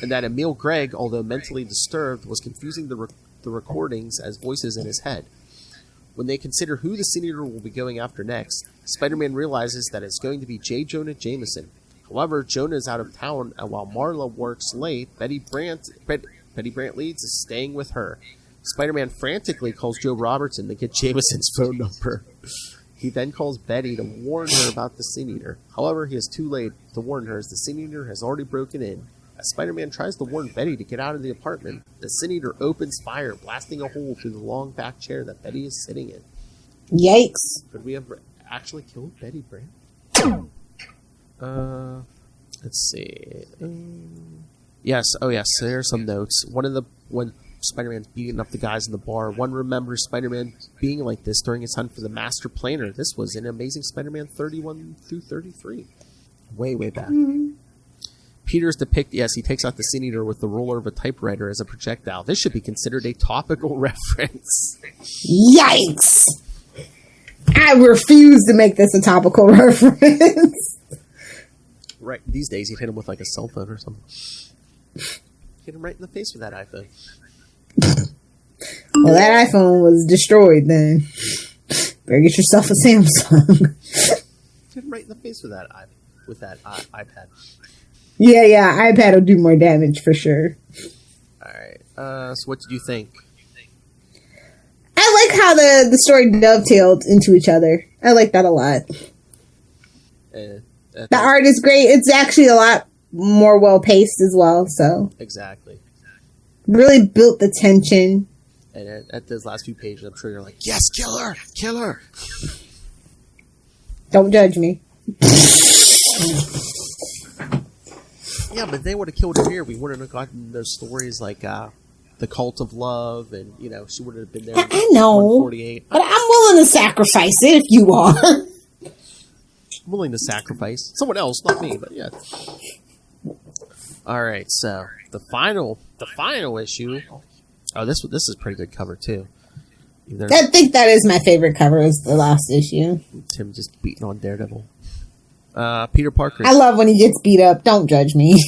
and that Emil Gregg, although mentally disturbed, was confusing the recordings as voices in his head. When they consider who the Sin Eater will be going after next, Spider-Man realizes that it's going to be J. Jonah Jameson. However, Jonah is out of town, and while Marla works late, Betty Brant Leeds is staying with her. Spider-Man frantically calls Joe Robertson to get Jameson's phone number. He then calls Betty to warn her about the Sin Eater. However, he is too late to warn her as the Sin Eater has already broken in. As Spider-Man tries to warn Betty to get out of the apartment, the Sin Eater opens fire, blasting a hole through the long back chair that Betty is sitting in. Yikes. Could we have actually killed Betty Brant? Let's see. Yes, there are some notes. When Spider-Man's beating up the guys in the bar, one remembers Spider-Man being like this during his hunt for the Master Planner. This was in Amazing Spider-Man 31 through 33. Way back. Mm-hmm. Peter's depicted, he takes out the Sin Eater with the roller of a typewriter as a projectile. This should be considered a topical reference. Yikes! I refuse to make this a topical reference. Right, these days you'd hit him with like a cell phone or something. Hit him right in the face with that iPhone. Well, that iPhone was destroyed then. Better get yourself a Samsung. Hit him right in the face with that iPhone. with that iPad. Yeah, iPad will do more damage for sure. All right. So what did you think? I like how the story dovetailed into each other. I like that a lot. The art is great. It's actually a lot more well-paced as well, so. Exactly. Really built the tension. And at those last few pages, I'm sure you're like, yes, kill her! Kill her! Don't judge me. Yeah, but they would have killed her here. We wouldn't have gotten those stories like the Cult of Love, and, you know, she would have been there. I know. 148. But I'm willing to sacrifice it if you are. I'm willing to sacrifice. Someone else, not me, but yeah. Alright, so the final issue. Oh, this is a pretty good cover, too. I think that is my favorite cover, is the last issue. Tim just beating on Daredevil. Peter Parker. I love when he gets beat up. Don't judge me.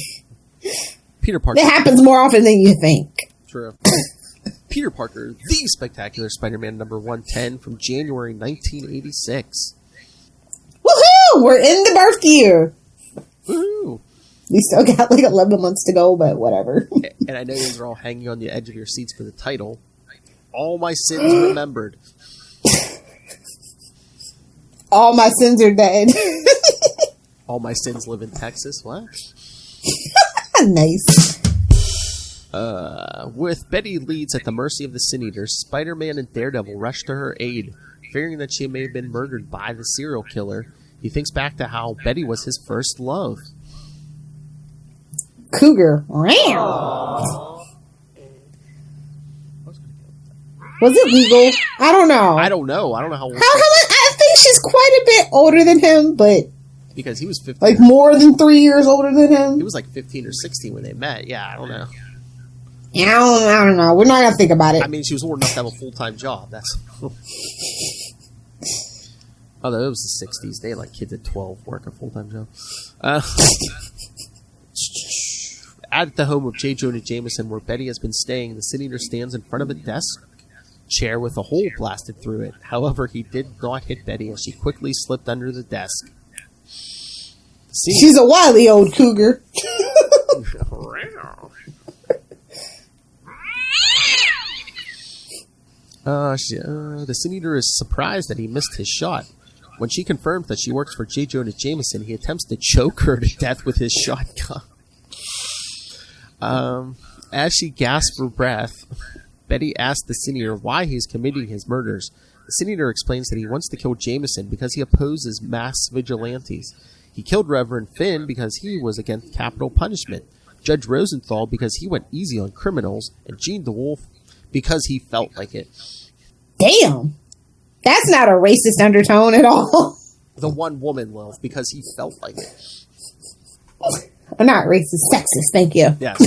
Peter Parker. It happens more often than you think. True. Peter Parker, the Spectacular Spider-Man number 110 from January 1986. Woohoo! We're in the birth year. Woohoo! We still got like 11 months to go, but whatever. And I know you guys are all hanging on the edge of your seats for the title. All My Sins Remembered. All my sins are dead. All My Sins Live in Texas. What? Nice. With Betty Leeds at the mercy of the Sin Eaters, Spider-Man and Daredevil rush to her aid, fearing that she may have been murdered by the serial killer. He thinks back to how Betty was his first love. Cougar. Was it legal? I don't know. I don't know how old. I think she's quite a bit older than him, but because he was 15. Like more than 3 years older than him. He was like 15 or 16 when they met. Yeah, I don't know. Yeah, I don't know. We're not gonna think about it. I mean, she was old enough to have a full-time job. That's. Although it was the 60s, they had like kids at 12 work a full-time job. At the home of J. Jonah Jameson, where Betty has been staying, the Sin Eater stands in front of a desk chair with a hole blasted through it. However, he did not hit Betty as she quickly slipped under the desk. She's a wily old cougar. The Sin Eater is surprised that he missed his shot. When she confirms that she works for J. Jonah Jameson, he attempts to choke her to death with his shotgun. As she gasps for breath, Betty asks the Sin Eater why he is committing his murders. The Sin Eater explains that he wants to kill Jameson because he opposes mass vigilantes. He killed Reverend Finn because he was against capital punishment, Judge Rosenthal because he went easy on criminals, and Jean DeWolff because he felt like it. Damn. That's not a racist undertone at all. The one woman, Lil, because he felt like it. I'm not racist, sexist, thank you. Yes.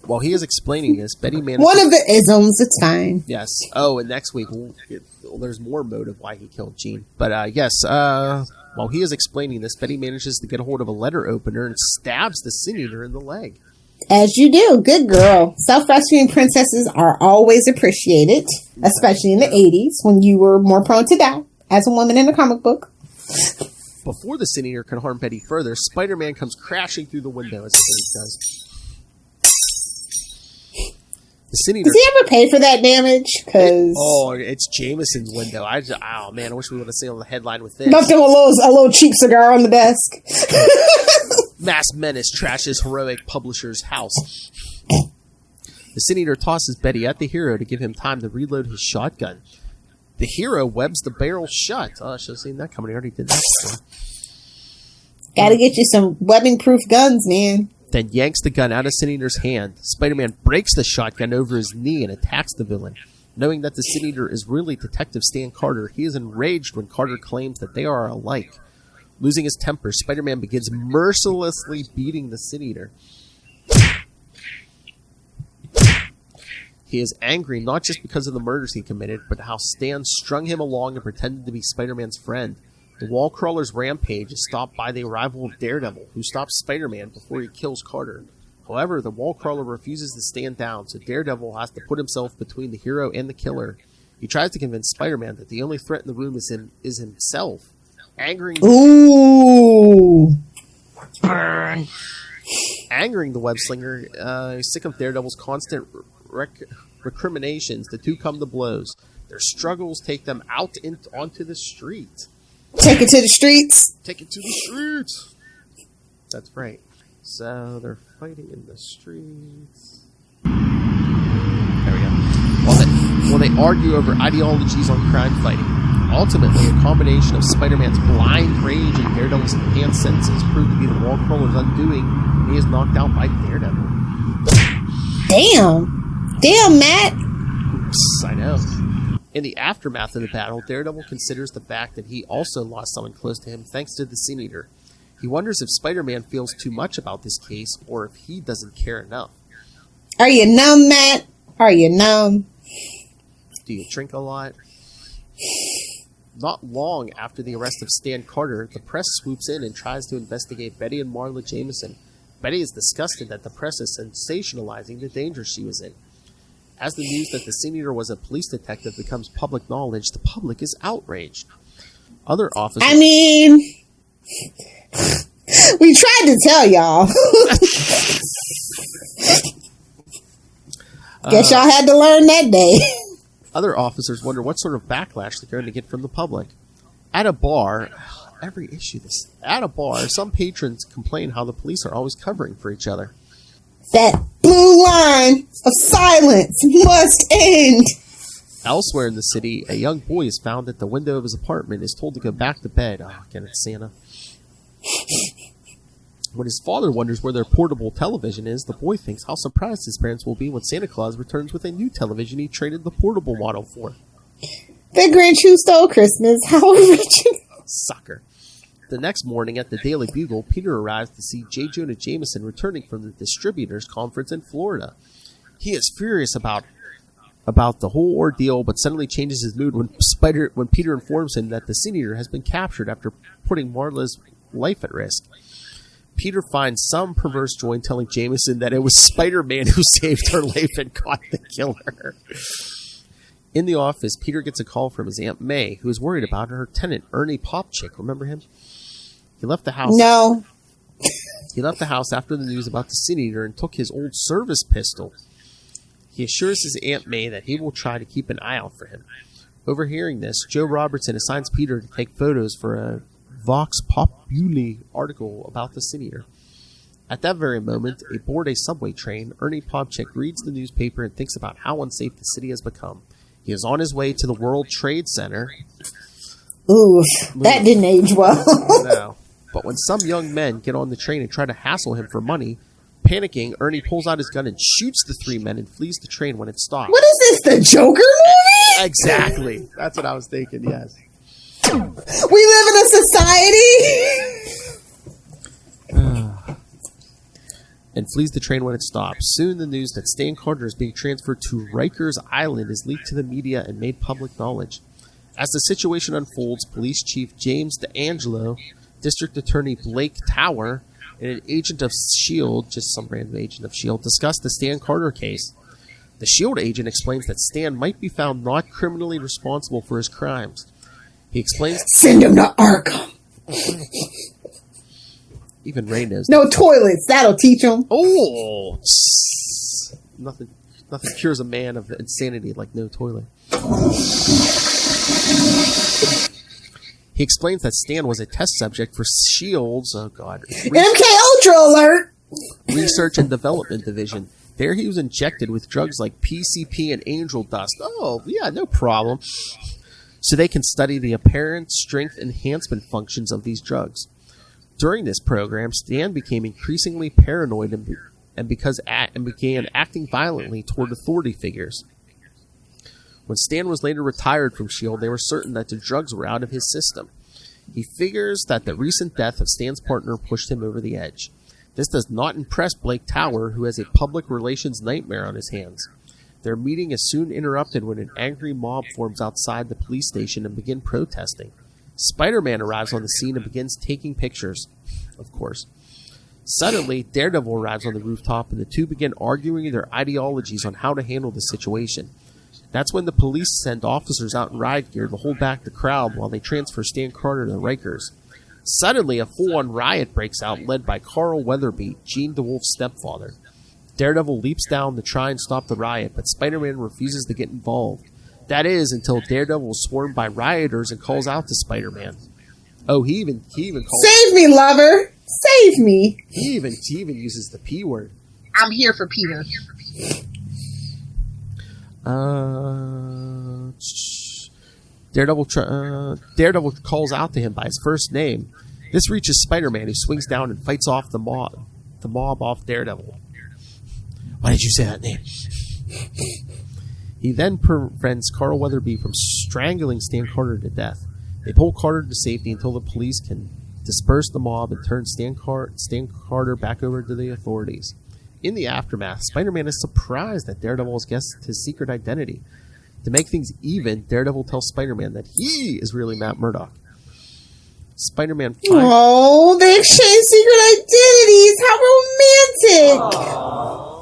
While he is explaining this, Betty manages... One of the isms, it's fine. Yes. Oh, and next week, there's more motive why he killed Jean. But, yes, while he is explaining this, Betty manages to get a hold of a letter opener and stabs the Sin Eater in the leg. As you do. Good girl. Self-rescuing princesses are always appreciated, especially in the 80s when you were more prone to die as a woman in a comic book. Before the Sin Eater can harm Betty further, Spider-Man comes crashing through the window as Perich does. The Sin Eater... Does he ever pay for that damage? It's Jameson's window. I wish we would have seen the headline with this. Left him a little cheap cigar on the desk. Mass menace trashes heroic publisher's house. The Sin Eater tosses Betty at the hero to give him time to reload his shotgun. The hero webs the barrel shut. Oh, I should have seen that coming. I already did that before. Gotta get you some webbing-proof guns, man. Then yanks the gun out of Sin Eater's hand. Spider-Man breaks the shotgun over his knee and attacks the villain. Knowing that the Sin Eater is really Detective Stan Carter, he is enraged when Carter claims that they are alike. Losing his temper, Spider-Man begins mercilessly beating the Sin Eater. He is angry not just because of the murders he committed, but how Stan strung him along and pretended to be Spider-Man's friend. The Wallcrawler's rampage is stopped by the arrival of Daredevil, who stops Spider-Man before he kills Carter. However, the Wallcrawler refuses to stand down, so Daredevil has to put himself between the hero and the killer. He tries to convince Spider-Man that the only threat in the room is himself. Angering Ooh. Angering the web slinger, sick of Daredevil's constant recriminations, the two come to blows. Their struggles take them out onto the street. Take it to the streets. Take it to the streets. That's right. So they're fighting in the streets. There we go. While they argue over ideologies on crime fighting. Ultimately, a combination of Spider-Man's blind rage and Daredevil's enhanced senses prove to be the wall crawler's undoing, and he is knocked out by Daredevil. Damn, Matt. Oops, I know. In the aftermath of the battle, Daredevil considers the fact that he also lost someone close to him thanks to the Sin Eater. He wonders if Spider-Man feels too much about this case, or if he doesn't care enough. Are you numb, Matt? Are you numb? Do you drink a lot? Not long after the arrest of Stan Carter, the press swoops in and tries to investigate Betty and Marla Jameson. Betty is disgusted that the press is sensationalizing the danger she was in. As the news that the Sin Eater was a police detective becomes public knowledge, the public is outraged. Other officers... I mean... we tried to tell y'all. Guess y'all had to learn that day. Other officers wonder what sort of backlash they're going to get from the public. At a bar, At a bar, some patrons complain how the police are always covering for each other. That blue line of silence must end. Elsewhere in the city, a young boy is found at the window of his apartment and is told to go back to bed. Oh, again, it's Santa. When his father wonders where their portable television is, the boy thinks how surprised his parents will be when Santa Claus returns with a new television he traded the portable model for. The Grinch who stole Christmas. How original. Sucker. The next morning at the Daily Bugle, Peter arrives to see J. Jonah Jameson returning from the distributors conference in Florida. He is furious about the whole ordeal, but suddenly changes his mood when Peter informs him that the Sin Eater has been captured after putting Marla's life at risk. Peter finds some perverse joy in telling Jameson that it was Spider-Man who saved her life and caught the killer. In the office, Peter gets a call from his Aunt May, who is worried about her tenant, Ernie Popchick. Remember him? He left the house. No. He left the house after the news about the Sin Eater and took his old service pistol. He assures his Aunt May that he will try to keep an eye out for him. Overhearing this, Joe Robertson assigns Peter to take photos for a Vox Populi article about the Sin Eater. At that very moment, aboard a subway train, Ernie Popchick reads the newspaper and thinks about how unsafe the city has become. He is on his way to the World Trade Center. Ooh, that didn't age well. No. But when some young men get on the train and try to hassle him for money, panicking, Ernie pulls out his gun and shoots the three men and flees the train when it stops. What is this, the Joker movie? Exactly. That's what I was thinking, yes. We live in a society. And flees the train when it stops. Soon the news that Stan Carter is being transferred to Rikers Island is leaked to the media and made public knowledge. As the situation unfolds, Police Chief James DeAngelo, District Attorney Blake Tower, and an agent of S.H.I.E.L.D., just some random agent of S.H.I.E.L.D., discuss the Stan Carter case. The S.H.I.E.L.D. agent explains that Stan might be found not criminally responsible for his crimes. He explains... Send him to Arkham. Even Ray knows. No toilets. That'll teach him. Oh! Nothing cures a man of insanity like no toilet. He explains that Stan was a test subject for S.H.I.E.L.D.'s, oh god, MK Ultra alert! Research and Development Division. There he was injected with drugs like PCP and angel dust. Oh, yeah, no problem. So they can study the apparent strength enhancement functions of these drugs. During this program, Stan became increasingly paranoid and began acting violently toward authority figures. When Stan was later retired from S.H.I.E.L.D., they were certain that the drugs were out of his system. He figures that the recent death of Stan's partner pushed him over the edge. This does not impress Blake Tower, who has a public relations nightmare on his hands. Their meeting is soon interrupted when an angry mob forms outside the police station and begin protesting. Spider-Man arrives on the scene and begins taking pictures, of course. Suddenly, Daredevil arrives on the rooftop and the two begin arguing their ideologies on how to handle the situation. That's when the police send officers out in riot gear to hold back the crowd while they transfer Stan Carter to the Rikers. Suddenly, a full-on riot breaks out, led by Carl Weatherby, Jean DeWolff's stepfather. Daredevil leaps down to try and stop the riot, but Spider-Man refuses to get involved. That is, until Daredevil is swarmed by rioters and calls out to Spider-Man. Oh, he even calls... Save me, lover! Save me! He even uses the P word. I'm here for Peter. Daredevil calls out to him by his first name. This reaches Spider-Man, who swings down and fights off the mob off Daredevil. Why did you say that name? He then prevents Carl Weatherby from strangling Stan Carter to death. They pull Carter to safety until the police can disperse the mob and turn Stan Carter back over to the authorities. In the aftermath, Spider-Man is surprised that Daredevil has guessed his secret identity. To make things even, Daredevil tells Spider-Man that he is really Matt Murdock. Spider-Man finds... Oh, they exchange secret identities! How romantic! Aww.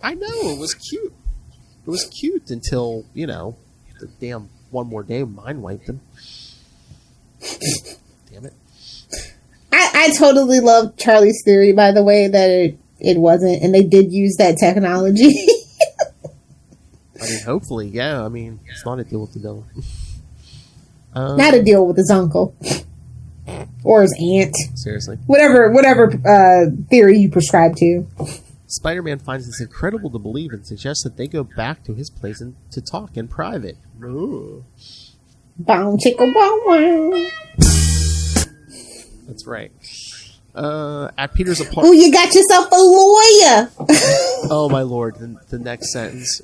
I know, it was cute. It was cute until, the damn One More Day mind wiped him. Damn it. I totally love Charlie's theory, by the way, that it wasn't, and they did use that technology. I mean, hopefully, yeah. I mean, it's not a deal with the devil. Not a deal with his uncle. Or his aunt. Seriously. Whatever theory you prescribe to. Spider-Man finds this incredible to believe and suggests that they go back to his place to talk in private. Ooh. Bow chicka wow wow. That's right. At Peter's apartment... Oh, you got yourself a lawyer! Oh, my lord. The next sentence,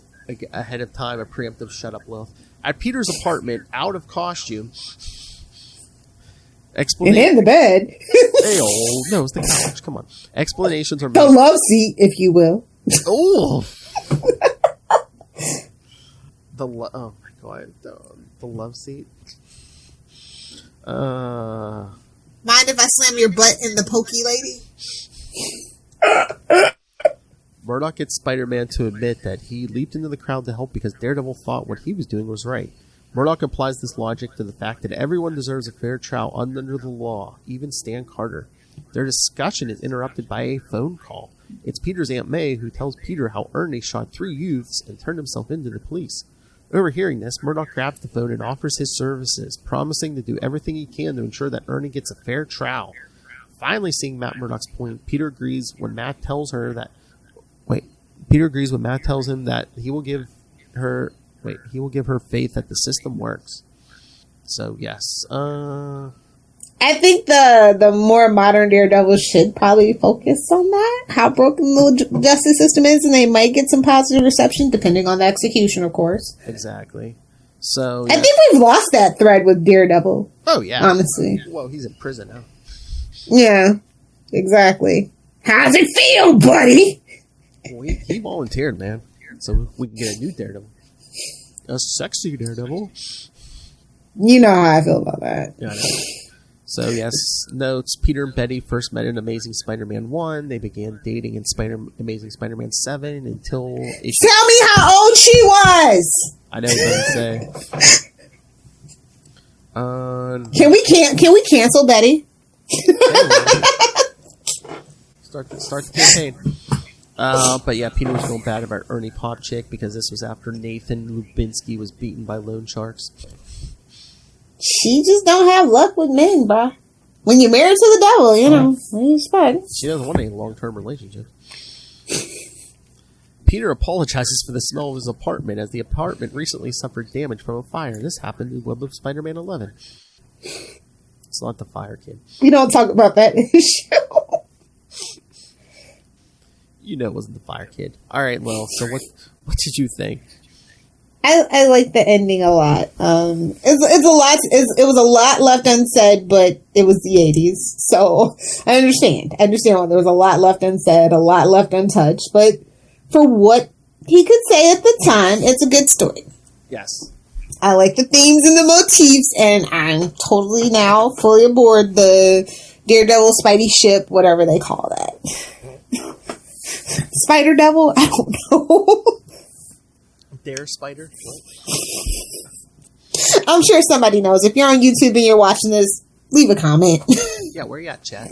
ahead of time, a preemptive shut up, Lilith. At Peter's apartment, out of costume... And in the bed. No, it's the couch. Come on. Explanations are made. The love seat, if you will. Oh! Oh my god. The love seat. Mind if I slam your butt in the pokey lady? Murdock gets Spider-Man to admit that he leaped into the crowd to help because Daredevil thought what he was doing was right. Murdock applies this logic to the fact that everyone deserves a fair trial under the law, even Stan Carter. Their discussion is interrupted by a phone call. It's Peter's Aunt May who tells Peter how Ernie shot 3 youths and turned himself into the police. Overhearing this, Murdock grabs the phone and offers his services, promising to do everything he can to ensure that Ernie gets a fair trial. Finally seeing Matt Murdock's point, Peter agrees when Matt tells him that he will give her faith that the system works. So, yes. I think the more modern Daredevil should probably focus on that. How broken the justice system is, and they might get some positive reception, depending on the execution, of course. Exactly. So, I think we've lost that thread with Daredevil. Oh, yeah. Honestly. Well, he's in prison now. Yeah, exactly. How's it feel, buddy? Well, he volunteered, man. So we can get a new Daredevil. A sexy Daredevil. You know how I feel about that. Yeah, I know. So, yes, notes. Peter and Betty first met in Amazing Spider-Man 1. They began dating in Amazing Spider-Man 7 until... Tell me how old she was! I know what I'm going to say. Can we cancel Betty? Start the campaign. But yeah, Peter was feeling bad about Ernie Popchick because this was after Nathan Lubinsky was beaten by loan sharks. She just don't have luck with men, bro. When you're married to the devil, what do you expect? She doesn't want any long-term relationship. Peter apologizes for the smell of his apartment as the apartment recently suffered damage from a fire. This happened in Web of Spider-Man 11. It's not the fire, kid. We don't talk about that in the show. You know it wasn't the fire, kid. All right, well, so what did you think? I like the ending a lot. It was a lot left unsaid, but it was the 80s, so I understand why there was a lot left unsaid, a lot left untouched, but for what he could say at the time, it's a good story. Yes. I like the themes and the motifs, and I'm totally now fully aboard the Daredevil Spidey ship, whatever they call that. Spider Devil? I don't know. Dare Spider? I'm sure somebody knows. If you're on YouTube and you're watching this, leave a comment. Yeah, where you at, chat?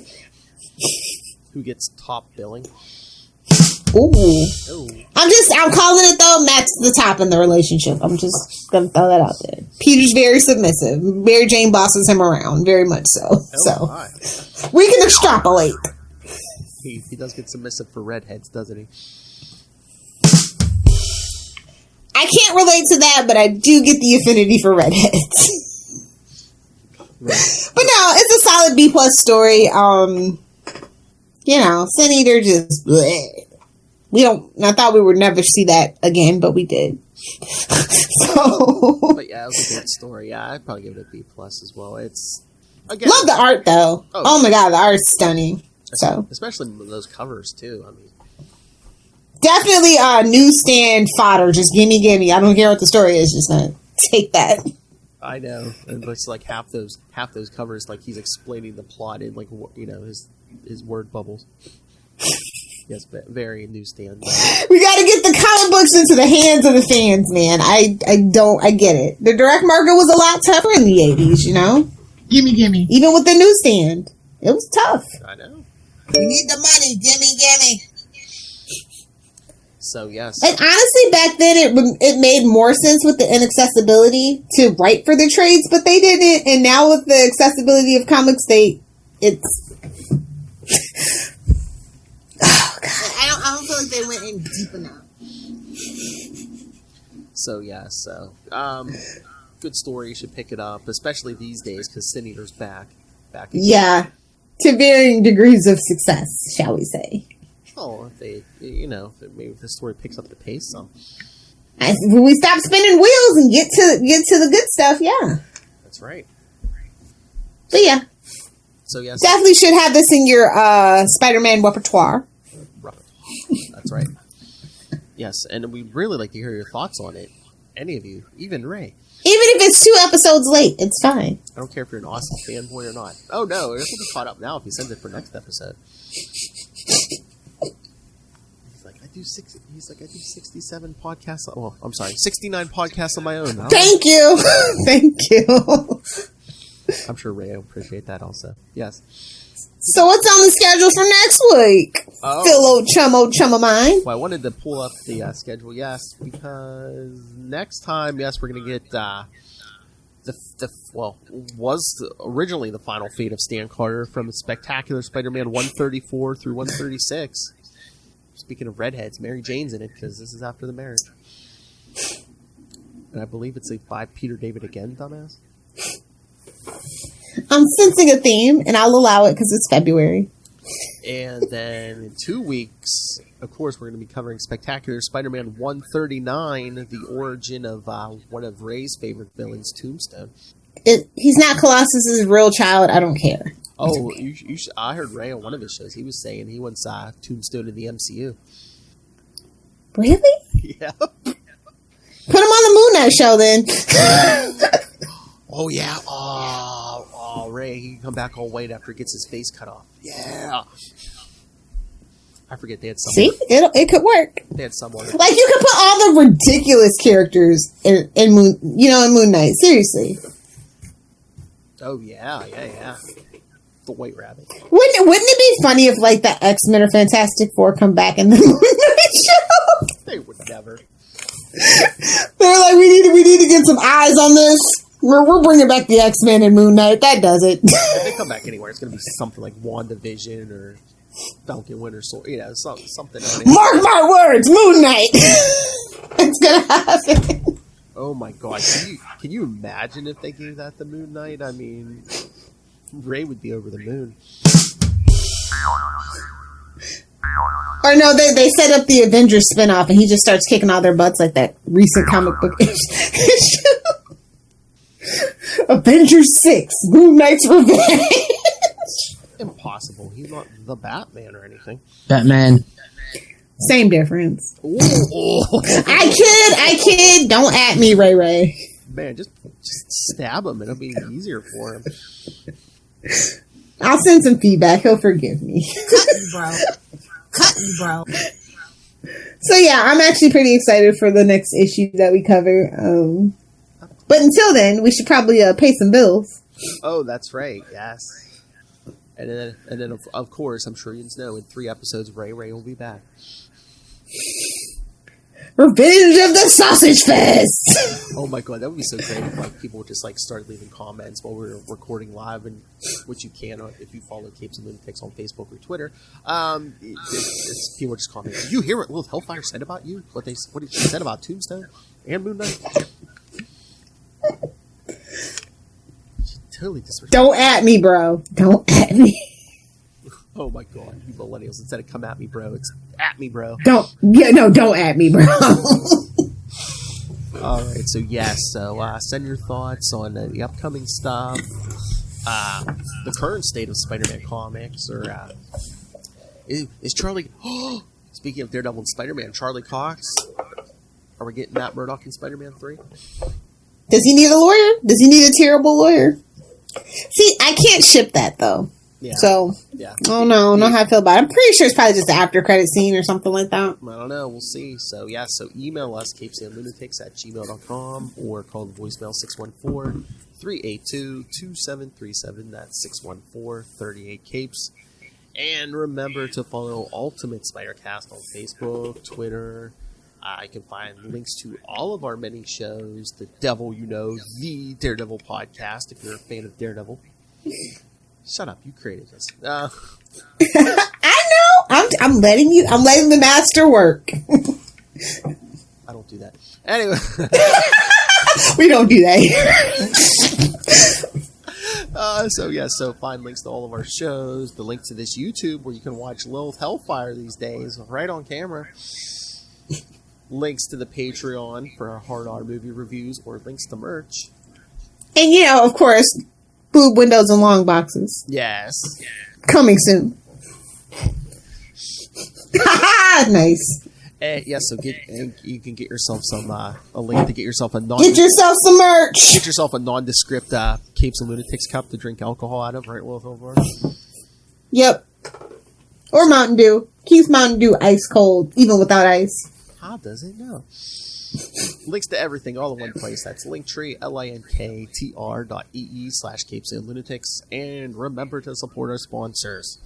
Who gets top billing? Ooh. Oh, I'm calling it though. Matt's the top in the relationship. I'm just gonna throw that out there. Peter's very submissive. Mary Jane bosses him around, very much so. my. We can extrapolate. He does get submissive for redheads, doesn't he? I can't relate to that, but I do get the affinity for redheads. Right. But no, it's a solid B+ story. Sin Eater just bleh. I thought we would never see that again, but we did. But yeah, it was a good story. Yeah, I'd probably give it a B+ as well. It's again, love the art though. Oh my god, the art's stunning. So especially those covers too. I mean, definitely newsstand fodder. Just gimme. I don't care what the story is. Just gonna take that. I know, and it's like half those covers, like he's explaining the plot in like his word bubbles. Yes, but very newsstand. We got to get the comic books into the hands of the fans, man. I get it. The direct market was a lot tougher in the 80s, you know? Gimme. Even with the newsstand. It was tough. I know. We need the money. Gimme. So, yes. And honestly, back then, it made more sense with the inaccessibility to write for the trades, but they didn't. And now with the accessibility of comics, it's... Oh, God. I don't feel like they went in deep enough. So, yeah, good story. You should pick it up, especially these days, because Sin Eater's back again. Yeah. To varying degrees of success, shall we say. Oh, if they, maybe the story picks up the pace some. When we stop spinning wheels and get to the good stuff, yeah. That's right. But yeah. So, yes. Definitely should have this in your Spider-Man repertoire. That's right. Yes, and we'd really like to hear your thoughts on it. Any of you, even Ray. Even if it's 2 episodes late, it's fine. I don't care if you're an awesome fanboy or not. Oh no, this will be caught up now if he sends it for next episode. He's like, I do 67 podcasts. Well, I'm sorry, 69 podcasts on my own. Thank you. Thank you. I'm sure Ray will appreciate that also. Yes. So what's on the schedule for next week? Phil, old chum of mine. Well, I wanted to pull up the schedule, yes, because next time, yes, we're going to get was originally the final fate of Stan Carter from Spectacular Spider-Man 134 through 136. Speaking of redheads, Mary Jane's in it because this is after the marriage. And I believe it's by Peter David again, dumbass. I'm sensing a theme, and I'll allow it because it's February. And then in 2 weeks, of course, we're going to be covering Spectacular Spider-Man 139, the origin of one of Ray's favorite villains, Tombstone. He's not Colossus's real child. I don't care. Oh, I heard Ray on one of his shows. He was saying he wants Tombstone in the MCU. Really? Yeah. Put him on the Moon Knight show, then. Oh, yeah. Oh, Ray, he can come back all white after he gets his face cut off. Yeah. I forget they had some. See? It could work. They had someone. Like, you could put all the ridiculous characters in Moon Knight. Seriously. Oh, yeah. The White Rabbit. Wouldn't it be funny if, like, the X-Men or Fantastic Four come back in the Moon Knight show? They would never. They're like, we need to get some eyes on this. We're bringing back the X-Men and Moon Knight. That does it. If they come back anywhere, it's going to be something like WandaVision or Falcon Winter Soldier. Something. Mark my words, Moon Knight. It's going to happen. Oh my god. Can you imagine if they gave that the Moon Knight? I mean, Ray would be over the moon. Or no, they set up the Avengers spinoff and he just starts kicking all their butts like that recent comic book issue. Avengers 6, Moon Knight's Revenge. Impossible. He's not the Batman or anything. Batman. Same difference. Ooh. I kid. Don't at me, Ray. Man, just stab him. It'll be easier for him. I'll send some feedback. He'll forgive me. Cut you, bro. So yeah, I'm actually pretty excited for the next issue that we cover. But until then, we should probably pay some bills. Oh, that's right. Yes. And then of course, I'm sure you know, in 3 episodes, Ray will be back. Revenge of the Sausage Fest! Oh my god, that would be so great if like people would just like start leaving comments while we're recording live, and which you can if you follow Capes and Lunatics on Facebook or Twitter. People just comment, "Did you hear what Lilith Hellfire said about you? What she said about Tombstone and Moon Knight?" She totally disrespected. Don't at me, bro. Don't at me. Oh my god, you millennials! Instead of "come at me, bro," it's "at me, bro." Don't at me, bro. All right, so send your thoughts on the upcoming stuff, the current state of Spider-Man comics, or is Charlie? Speaking of Daredevil and Spider-Man, Charlie Cox. Are we getting Matt Murdock in Spider-Man 3? Does he need a lawyer? Does he need a terrible lawyer? See, I can't ship that though. Yeah. So, yeah. I don't know how I feel about it. I'm pretty sure it's probably just an after credit scene or something like that. I don't know. We'll see. So, so email us, capesandlunatics@gmail.com, or call the voicemail 614-382-2737. That's 614-38-CAPES. And remember to follow Ultimate Spider-Cast on Facebook, Twitter. You can find links to all of our many shows. The Devil You Know, the Daredevil podcast, if you're a fan of Daredevil. Shut up! You created this. I know. I'm letting the master work. I don't do that. Anyway, we don't do that here. So find links to all of our shows. The link to this YouTube where you can watch Lilith Hellfire these days, right on camera. Links to the Patreon for our hard R movie reviews, or links to merch. And of course, boob windows and long boxes. Yes. Coming soon. Nice. So you can get yourself some a link to get yourself a get yourself some merch. Get yourself a nondescript Capes and Lunatics cup to drink alcohol out of, right, Will Over? Yep. Or Mountain Dew. Keeps Mountain Dew ice cold, even without ice. How does it know? Links to everything all in one place. That's Linktree, linktr.ee/Capes and Lunatics. And remember to support our sponsors.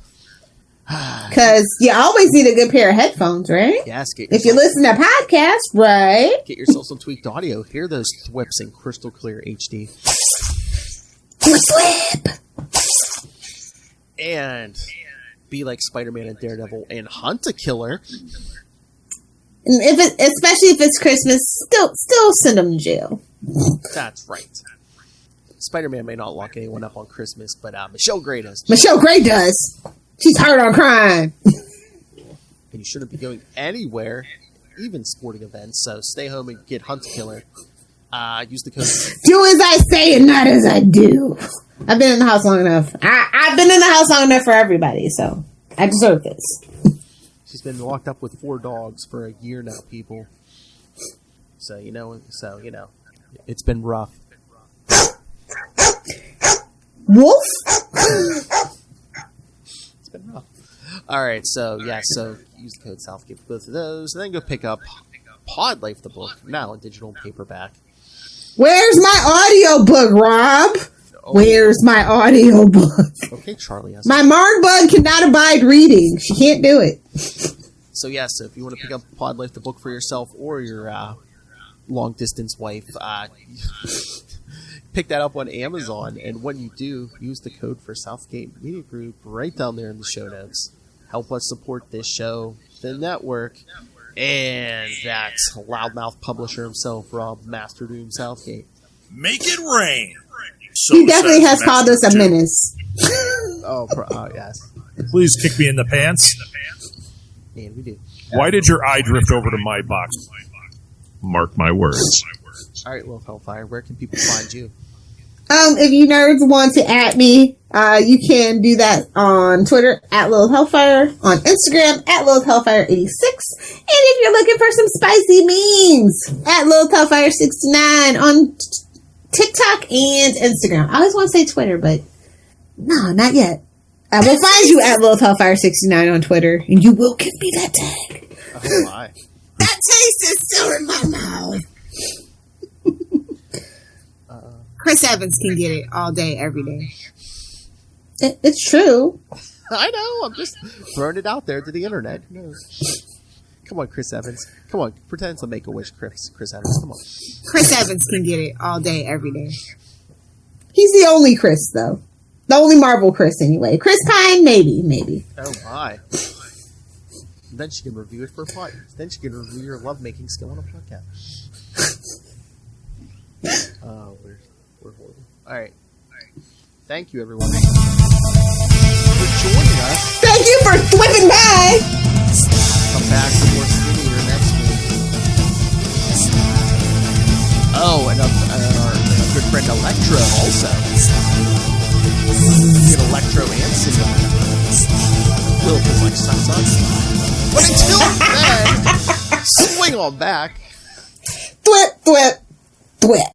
Because you always need a good pair of headphones, right? Yes. If you listen to podcasts, right? Get yourself some tweaked audio. Hear those thwips in crystal clear HD. Thwip! And be like Spider-Man and Daredevil and hunt a killer. Especially if it's Christmas, still send them to jail. That's right. Spider-Man may not lock anyone up on Christmas, but Michelle Gray does. Michelle Gray does. She's hard on crime. And you shouldn't be going anywhere, even sporting events. So stay home and get Hunt a Killer. Use the code. Do as I say and not as I do. I've been in the house long enough. I've been in the house long enough for everybody, so I deserve this. She's been locked up with 4 dogs for a year now, people. So it's been rough. Wolf? It's been rough. Alright, so use the code Southgate for both of those, and then go pick up Pod Life the book, now in digital and paperback. Where's my audio book, Rob? Where's my audio book? Okay, Charlie. My Marg bug cannot abide reading. She can't do it. So if you want to pick up Pod Life the book for yourself or your long distance wife, pick that up on Amazon. And when you do, use the code for Southgate Media Group right down there in the show notes. Help us support this show, the network, and that loudmouth publisher himself, Rob Master Doom Southgate. Make it rain. So he definitely has called us a menace. Yes. Please kick me in the pants. And we do. Why did your eye drift over to my box? Mark my words. All right, Lilith Hellfire, where can people find you? If you nerds want to at me, you can do that on Twitter at Lilith Hellfire, on Instagram at Lilith Hellfire86, and if you're looking for some spicy memes, at Lilith Hellfire69 on TikTok and Instagram. I always want to say Twitter, but no, not yet. I will find you at Lilith Hellfire69 on Twitter, and you will give me that tag. Oh my. taste is still in my mouth. Chris Evans can get it all day, every day. It's true. I know. I'm just throwing it out there to the internet. Who knows? Come on, Chris Evans. Come on, pretend to make a wish, Chris Evans. Come on. Chris Evans can get it all day, every day. He's the only Chris, though. The only Marvel Chris, anyway. Chris Pine, maybe. Oh my! Then she can review it for a podcast. Then she can review your lovemaking skill on a podcast. Oh, we're horrible. All right. Thank you, everyone, for joining us. Thank you for flipping by. Come back for more skinnier next week. Oh, and our good friend Electro also. Get Electro and Single. Lilith is like sucks on. But until then, swing on back. Thwip, thwip, thwip.